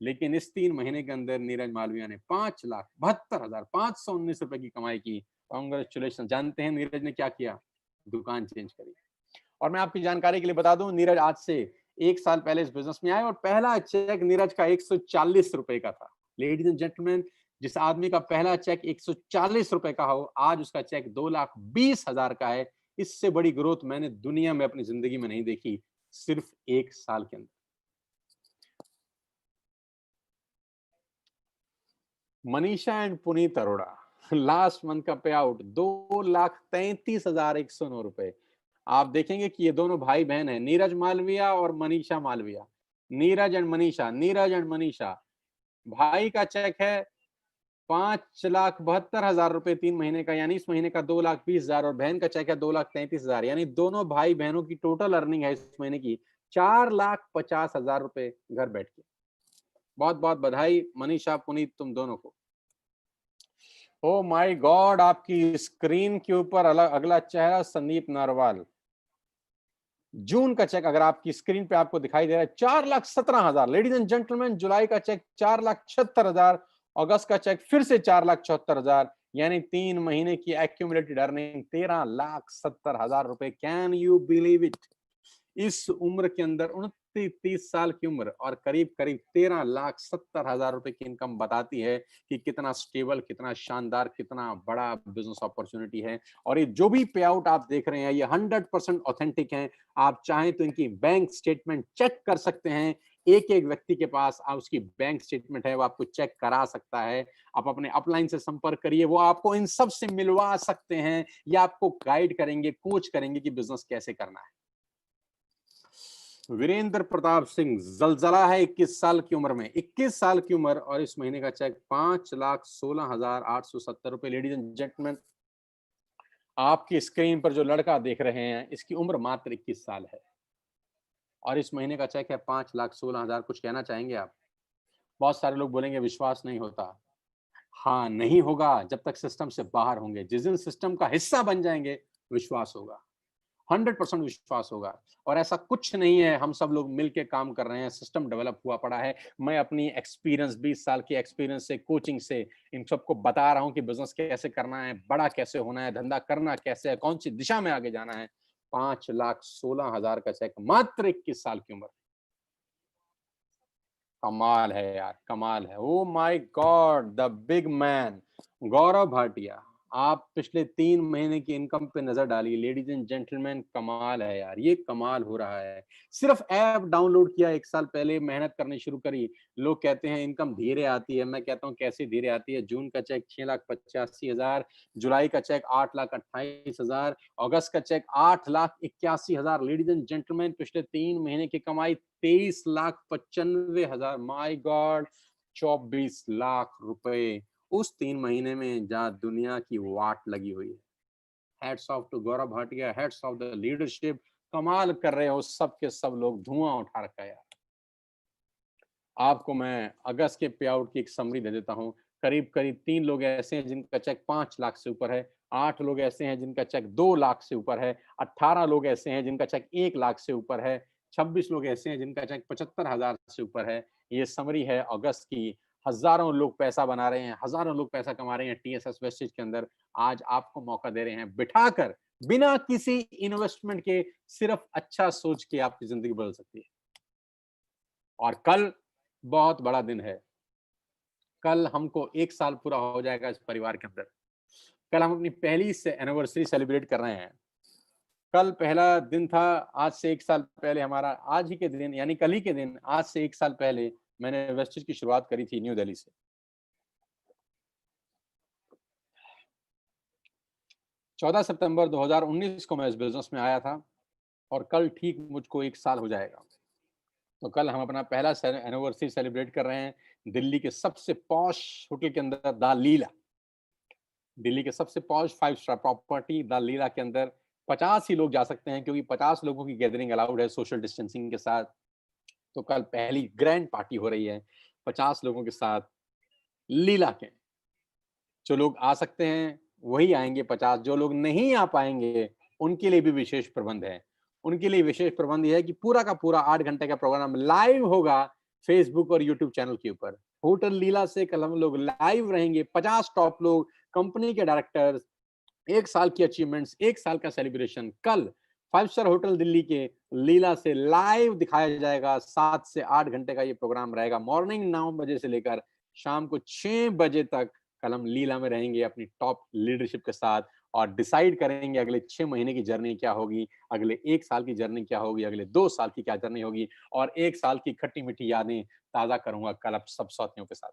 लेकिन इस 3 महीने के अंदर नीरज मालविया ने 5,72,519 रुपए की कमाई की। कांग्रेचुलेशन। जानते हैं नीरज ने क्या किया? दुकान चेंज करी। और मैं आपकी जानकारी के लिए बता दूं, नीरज आज से 1 साल पहले इस बिजनेस में आए और पहला चेक नीरज का 140 रुपए का था। लेडीज एंड जेंटलमैन, जिस आदमी का पहला चेक 140 रुपए का हो, आज उसका चेक 2,20,000 का है। इससे बड़ी ग्रोथ मैंने दुनिया में अपनी जिंदगी में नहीं देखी, सिर्फ 1 साल के अंदर। Manisha and Puneet Arora, last month का पे आउट 2,33,109 रुपए। आप देखेंगे कि ये दोनों भाई बहन हैं, नीरज मालविया और मनीषा मालविया। Neeraj and Manisha, Neeraj and Manisha. भाई का चेक है 5,72,000 रुपए 3 महीने का, यानी इस महीने का 2,20,000, और बहन का चेक है 2,33,000। यानी दोनों भाई बहनों की टोटल अर्निंग है इस महीने की 4,50,000 रुपए घर बैठ के। बहुत बहुत बधाई मनीषा, पुनीत, तुम दोनों को। ओ माय गॉड, आपकी स्क्रीन के ऊपर अगला चेहरा संदीप नारवाल। जून का चेक अगर आपकी स्क्रीन पे आपको दिखाई दे रहा है 4,17,000। लेडीज एंड जेंटलमैन, जुलाई का चेक 4,76,000, अगस्त का चेक फिर से 4,74,000। यानी 3 महीने की एक्यूमुलेटेड अर्निंग 13,70,000 रुपए। Can you believe it? इस उम्र के अंदर 29-30 साल की उम्र और करीब करीब 13,70,000 रुपए की इनकम बताती है कि कितना स्टेबल, कितना शानदार, कितना बड़ा बिजनेस अपॉर्चुनिटी है। और ये जो भी पे आउट आप देख रहे हैं, ये 100% ऑथेंटिक हैं। आप चाहें तो इनकी बैंक स्टेटमेंट चेक कर सकते हैं। एक एक व्यक्ति के पास आप उसकी बैंक स्टेटमेंट है, वो आपको चेक करा सकता है। आप अपने अपलाइन से संपर्क करिए, वो आपको इन सब से मिलवा सकते हैं या आपको गाइड करेंगे, कोच करेंगे कि बिजनेस कैसे करना है। वीरेंद्र प्रताप सिंह, जलजला है 21 साल की उम्र में, 21 साल की उम्र, और इस महीने का चेक 5,16,870 रुपए। लेडीज एंड जेंटलमैन, आपकी स्क्रीन पर जो लड़का देख रहे हैं, इसकी उम्र मात्र 21 साल है और इस महीने का चेक है 5,16,000। कुछ कहना चाहेंगे आप? बहुत सारे लोग बोलेंगे विश्वास नहीं होता। हाँ, नहीं होगा जब तक सिस्टम से बाहर होंगे। जिस दिन सिस्टम का हिस्सा बन जाएंगे, विश्वास होगा, 100% विश्वास होगा। और ऐसा कुछ नहीं है, हम सब लोग मिलके काम कर रहे हैं, सिस्टम डेवलप हुआ पड़ा है। मैं अपनी एक्सपीरियंस, 20 साल की एक्सपीरियंस से, कोचिंग से इन सबको बता रहा हूं कि बिजनेस कैसे करना है, बड़ा कैसे होना है, धंधा करना कैसे है, कौन सी दिशा में आगे जाना है। 5,16,000 का चेक, मात्र 21 साल की उम्र। कमाल है यार, कमाल है। Oh my God, the big man Gaurav Bhatia, आप पिछले 3 महीने की इनकम पे नज़र डालिए लेडीज़ एंड जेंटलमैन, कमाल है यार, ये कमाल हो रहा है। सिर्फ़ ऐप डाउनलोड किया 1 साल पहले, मेहनत करनी शुरू करी। लोग कहते हैं इनकम धीरे आती है, मैं कहता हूँ कैसे धीरे आती है। जून का चेक 6,85,000, जुलाई का चेक 8,28,000, अगस्त का चेक 8,81,000। लेडीज़ एंड जेंटलमैन, पिछले 3 महीने की कमाई 23,95,000। My God! 24 लाख रुपए उस 3 महीने में जहाँ दुनिया की वाट लगी हुई है। Hats off to Gaurav Bhatia, hats off the leadership. कमाल कर रहे हो सब के सब लोग, धुआं उठा रखा है यार। आपको मैं अगस्त के पे आउट की एक समरी दे देता हूँ। करीब-करीब 3 लोग ऐसे हैं जिनका चेक 5 लाख से ऊपर है, 8 लोग ऐसे हैं जिनका चेक 2 लाख से ऊपर है, 18 लोग ऐसे हैं जिनका चेक 1 लाख से ऊपर है, 26 लोग ऐसे हैं जिनका चेक 75,000 से ऊपर है। ये समरी है अगस्त की। हज़ारों लोग पैसा बना रहे हैं, हज़ारों लोग पैसा कमा रहे हैं टीएसएस वेस्टेज के अंदर। आज आपको मौका दे रहे हैं बिठाकर, बिना किसी इन्वेस्टमेंट के, सिर्फ अच्छा सोच के आपकी ज़िंदगी बदल सकती है। और कल बहुत बड़ा दिन है। कल हमको 1 साल पूरा हो जाएगा इस परिवार के अंदर। कल हम अपनी पहली से एनिवर्सरी सेलिब्रेट कर रहे हैं। कल पहला दिन था, आज से 1 साल पहले हमारा आज ही के दिन यानी कल ही के दिन, आज से 1 साल पहले मैंने वेस्टेज की शुरुआत करी थी न्यू दिल्ली से। 14 सितंबर 2019 को मैं इस बिज़नेस में आया था और कल ठीक मुझको 1 साल हो जाएगा। तो कल हम अपना पहला एनिवर्सरी सेलिब्रेट कर रहे हैं दिल्ली के सबसे पॉश होटल के अंदर, द लीला। दिल्ली के सबसे पॉश 5 स्टार प्रॉपर्टी द लीला के अंदर 50 ही लोग जा सकते हैं क्योंकि 50 लोगों की गैदरिंग अलाउड है सोशल डिस्टेंसिंग के साथ। तो कल पहली ग्रैंड पार्टी हो रही है 50 लोगों के साथ लीला के। जो लोग आ सकते हैं वही आएँगे 50, जो लोग नहीं आ पाएँगे उनके लिए भी विशेष प्रबंध है। उनके लिए विशेष प्रबंध ये है कि पूरा का पूरा 8 घंटे का प्रोग्राम लाइव होगा फेसबुक और यूट्यूब चैनल के ऊपर। होटल लीला से कल हम लोग लाइव रहेंगे, 50 टॉप लोग, कंपनी के डायरेक्टर्स, 1 साल की अचीवमेंट्स, 1 साल का सेलिब्रेशन कल 5 स्टार होटल दिल्ली के लीला से लाइव दिखाया जाएगा। 7 से 8 घंटे का ये प्रोग्राम रहेगा। मॉर्निंग 9 बजे से लेकर शाम को 6 बजे तक कल हम लीला में रहेंगे अपनी टॉप लीडरशिप के साथ और डिसाइड करेंगे अगले 6 महीने की जर्नी क्या होगी, अगले 1 साल की जर्नी क्या होगी, अगले 2 साल की क्या जर्नी होगी और 1 साल की खट्टी-मीठी यादें ताज़ा करूँगा कल आप सब साथियों के साथ।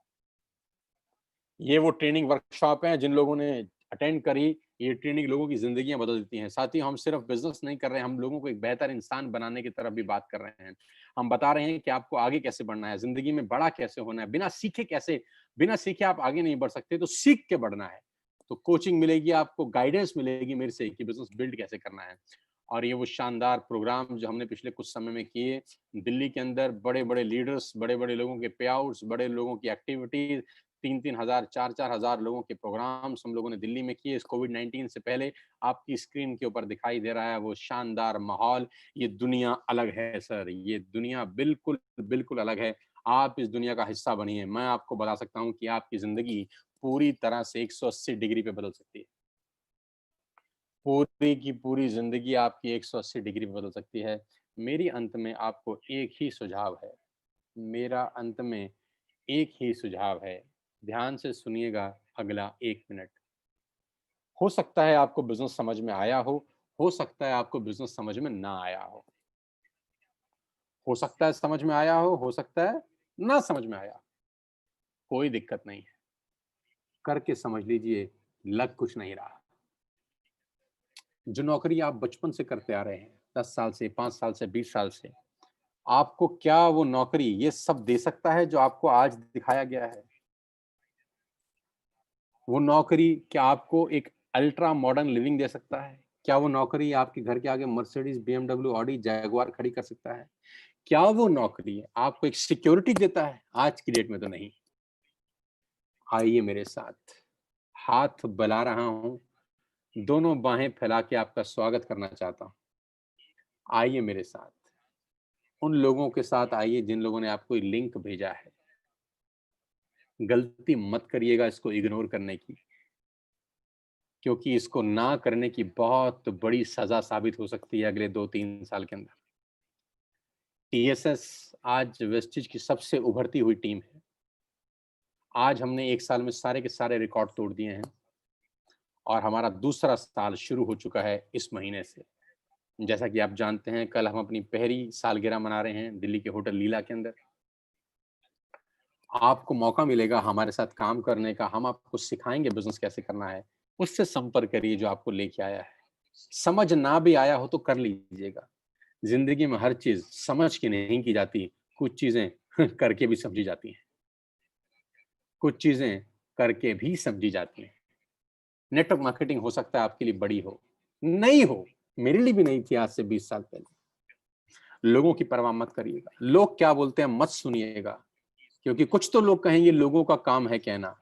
ये वो ट्रेनिंग वर्कशॉप है जिन लोगों ने अटेंड करी, ये ट्रेनिंग लोगों की ज़िंदगियाँ बदल देती हैं। साथियों, हम सिर्फ बिज़नेस नहीं कर रहे हैं, हम लोगों को एक बेहतर इंसान बनाने की तरफ भी बात कर रहे हैं। हम बता रहे हैं कि आपको आगे कैसे बढ़ना है, ज़िंदगी में बड़ा कैसे होना है, बिना सीखे आप आगे नहीं बढ़ सकते, तो सीख के बढ़ना है। तो कोचिंग मिलेगी आपको, गाइडेंस मिलेगी मेरे से कि बिज़नेस बिल्ड कैसे करना है। और ये वो शानदार प्रोग्राम जो हमने पिछले कुछ समय में किए, दिल्ली के अंदर बड़े-बड़े लीडर्स, बड़े-बड़े लोगों के पे आउट्स, बड़े लोगों की एक्टिविटीज़, 3-3 हज़ार, 4-4 हज़ार लोगों के प्रोग्राम्स हम लोगों ने दिल्ली में किए। इस कोविड-19 से पहले आपकी स्क्रीन के ऊपर दिखाई दे रहा है वो शानदार माहौल। ये दुनिया अलग है सर, ये दुनिया बिल्कुल, बिल्कुल अलग है। आप इस दुनिया का हिस्सा बनिए। मैं आपको बता सकता हूँ कि आपकी ज़िंदगी पूरी तरह से 180 डिग्री पे बदल सकती है। पूरी की पूरी ज़िंदगी आपकी 180 डिग्री पे बदल सकती है। मेरी अंत में आपको एक ही सुझाव है। मेरा अंत में एक ही सुझाव है। ध्यान से सुनिएगा अगला 1 मिनट। हो सकता है आपको बिज़नेस समझ में आया हो सकता है आपको बिज़नेस समझ में ना आया हो। हो सकता है समझ में आया हो सकता है ना समझ में आया। कोई दिक्कत नहीं है। करके समझ लीजिए, लग कुछ नहीं रहा। जो नौकरी आप बचपन से करते आ रहे हैं, 10 साल से, 5 साल से, 20 साल से, आपको क्या वो नौकरी ये सब दे सकता है जो आपको आज दिखाया गया है? वो नौकरी क्या आपको एक अल्ट्रा मॉडर्न लिविंग दे सकता है? क्या वो नौकरी आपके घर के आगे मर्सिडीज़, बीएमडब्ल्यू, ऑडी, जगुआर खड़ी कर सकता है? क्या वो नौकरी आपको एक सिक्योरिटी देता है? आज की डेट में तो नहीं। आइए मेरे साथ, हाथ बला रहा हूँ, दोनों बाहें फैला के आपका स्वागत करना चाहता हूँ। आइए मेरे साथ, उन लोगों के साथ आइए जिन लोगों ने आपको ये लिंक भेजा है। गलती मत करिएगा इसको इग्नोर करने की, क्योंकि इसको ना करने की बहुत बड़ी सज़ा साबित हो सकती है अगले 2-3 साल के अंदर। टीएसएस आज वेस्टेज की सबसे उभरती हुई टीम है। आज हमने 1 साल में सारे के सारे रिकॉर्ड तोड़ दिए हैं। और हमारा दूसरा साल शुरू हो चुका है इस महीने से। जैसा कि आप जानते हैं, कल हम अपनी पहली सालगिरह मना रहे हैं दिल्ली के होटल लीला के अंदर। आपको मौका मिलेगा हमारे साथ काम करने का, हम आपको सिखाएंगे बिजनेस कैसे करना है। उससे संपर्क करिए जो आपको लेके आया है। समझ ना भी आया हो तो कर लीजिएगा। जिंदगी में हर चीज समझ के नहीं की जाती, कुछ चीजें करके भी समझी जाती हैं। कुछ चीजें करके भी समझी जाती हैं। नेटवर्क मार्केटिंग हो सकता है आपके लिए बड़ी हो, नहीं हो, मेरे लिए भी नहीं थी आज से 20 साल पहले। लोगों की परवाह मत करिएगा, लोग क्या बोलते हैं मत सुनिएगा, क्योंकि कुछ तो लोग कहेंगे, लोगों का काम है कहना।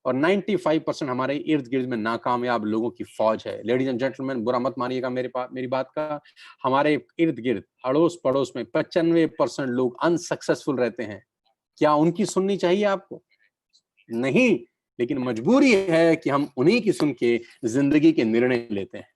और 95% हमारे इर्द गिर्द में नाकामयाब लोगों की फौज है। लेडीज एंड जेंटलमैन, बुरा मत मानिएगा मेरी बात का। हमारे इर्द गिर्द अड़ोस पड़ोस में 95% लोग अनसक्सेसफुल रहते हैं। क्या उनकी सुननी चाहिए आपको? नहीं, लेकिन मजबूरी है कि हम उन्हीं की सुन के जिंदगी के निर्णय लेते हैं।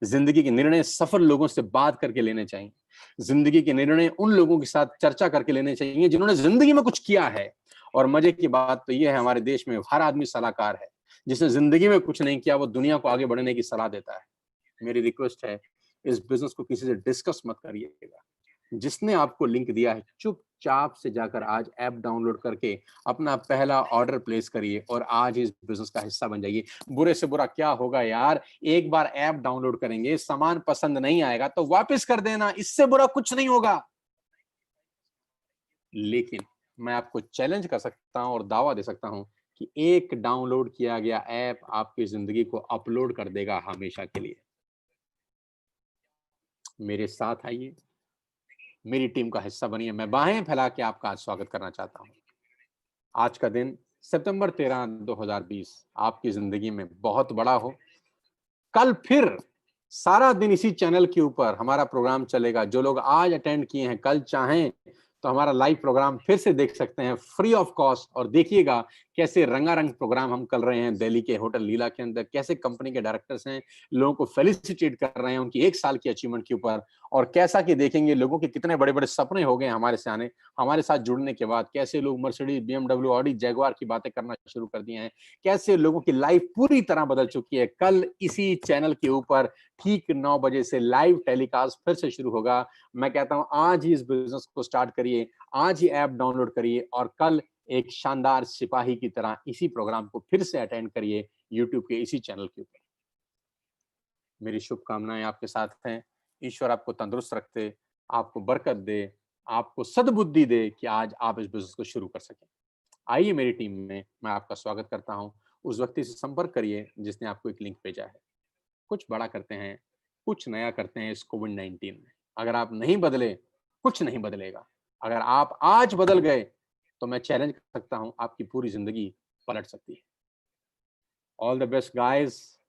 जिंदगी के निर्णय सफल लोगों से बात करके लेने चाहिए। जिंदगी के निर्णय उन लोगों के साथ चर्चा करके लेने चाहिए जिन्होंने जिंदगी में कुछ किया है। और मजे की बात तो यह है, हमारे देश में हर आदमी सलाहकार है। जिसने जिंदगी में कुछ नहीं किया वो दुनिया को आगे बढ़ने की सलाह देता है। मेरी रिक्वेस्ट है, इस बिजनेस को किसी से डिस्कस मत करिएगा। जिसने आपको लिंक दिया है, चुपचाप से जाकर आज ऐप डाउनलोड करके अपना पहला ऑर्डर प्लेस करिए और आज इस बिजनेस का हिस्सा बन जाइए। बुरे से बुरा क्या होगा यार, एक बार ऐप डाउनलोड करेंगे, सामान पसंद नहीं आएगा तो वापस कर देना, इससे बुरा कुछ नहीं होगा। लेकिन मैं आपको चैलेंज कर सकता हूं और दावा दे सकता हूं कि एक डाउनलोड किया गया ऐप आपकी जिंदगी को अपलोड कर देगा हमेशा के लिए। मेरे साथ आइए, मेरी टीम का हिस्सा बनिए। मैं बाहें फैला के आपका आज स्वागत करना चाहता हूं। आज का दिन सितंबर 13, 2020 आपकी जिंदगी में बहुत बड़ा हो। कल फिर सारा दिन इसी चैनल के ऊपर हमारा प्रोग्राम चलेगा। जो लोग आज अटेंड किए हैं, कल चाहें तो हमारा लाइव प्रोग्राम फिर से देख सकते हैं फ्री ऑफ कॉस्ट। और देखिएगा कैसे रंगारंग प्रोग्राम हम कर रहे हैं दिल्ली के होटल लीला के अंदर। कैसे कंपनी के डायरेक्टर्स हैं, लोगों को फेलिसिटेट कर रहे हैं उनकी 1 साल की अचीवमेंट के ऊपर। और कैसा कि देखेंगे लोगों के कितने बड़े बड़े सपने हो गए हमारे से आने, हमारे साथ जुड़ने के बाद। कैसे लोग मर्सिडीज, BMW, ऑडी, जैगुआर की बातें करना शुरू कर दिए हैं। कैसे लोगों की लाइफ पूरी तरह बदल चुकी है। कल इसी चैनल के ऊपर ठीक 9 बजे से लाइव टेलीकास्ट फिर से शुरू होगा। मैं कहता हूं आज ही इस बिजनेस को स्टार्ट करिए, आज ही ऐप डाउनलोड करिए और कल एक शानदार सिपाही की तरह इसी प्रोग्राम को फिर से अटेंड करिए यूट्यूब के इसी चैनल के ऊपर। मेरी शुभकामनाएं आपके साथ हैं। ईश्वर आपको तंदुरुस्त रखे, आपको बरकत दे, आपको सद्बुद्धि दे कि आज आप इस बिजनेस को शुरू कर सकें। आइए मेरी टीम में मैं आपका स्वागत करता हूं। उस व्यक्ति से संपर्क करिए जिसने आपको एक लिंक भेजा है। कुछ बड़ा करते हैं, कुछ नया करते हैं इस कोविड-19 में। अगर आप नहीं बदले, कुछ नहीं बदलेगा। अगर आप आज बदल गए, तो मैं चैलेंज कर सकता हूं आपकी पूरी जिंदगी पलट सकती है। All the best guys.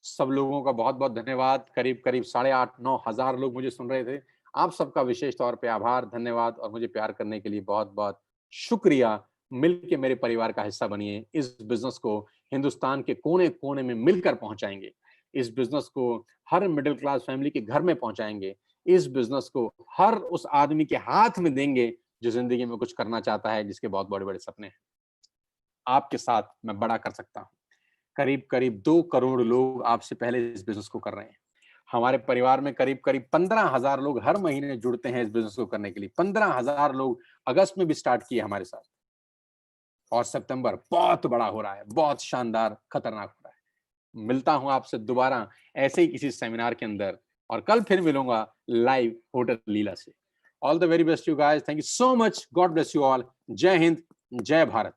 सब लोगों का बहुत-बहुत धन्यवाद। करीब-करीब 8,500-9 हज़ार लोग मुझे सुन रहे थे। आप सबका विशेष तौर पे आभार, धन्यवाद और मुझे प्यार करने के लिए बहुत-बहुत शुक्रिया। मिल के मेरे परिवार का हिस्सा बनिए। इस बिज़नेस को हिंदुस्तान के कोने-कोने में मिलकर पहुँचाएँगे। इस बिज़नेस को हर मिडल क्लास फैमिली के घर में पहुँचाएँगे। इस बिज़नेस को हर उस आदमी के हाथ में देंगे, जो ज़िंदगी में कुछ करना चाहता है, जिसके बहुत बड़े-बड़े सपने हैं। आपके साथ मैं बड़ा कर सकता हूँ। करीब-करीब 2 करोड़ लोग आपसे पहले इस बिज़नेस को कर रहे हैं। हमारे परिवार में करीब-करीब 15,000 लोग हर महीने जुड़ते हैं इस बिज़नेस को करने के लिए। 15,000 लोग अगस्त में भी स्टार्ट किए हमारे साथ। और सितंबर बहुत बड़ा हो रहा है, बहुत शानदार, खतरनाक हो रहा है। मिलता हूँ आपसे दोबारा ऐसे ही किसी सेमिनार के अंदर और कल फिर मिलूंगा लाइव होटल लीला से। All the very best you guys. Thank you so much. God bless you all. जय हिंद, जय भारत।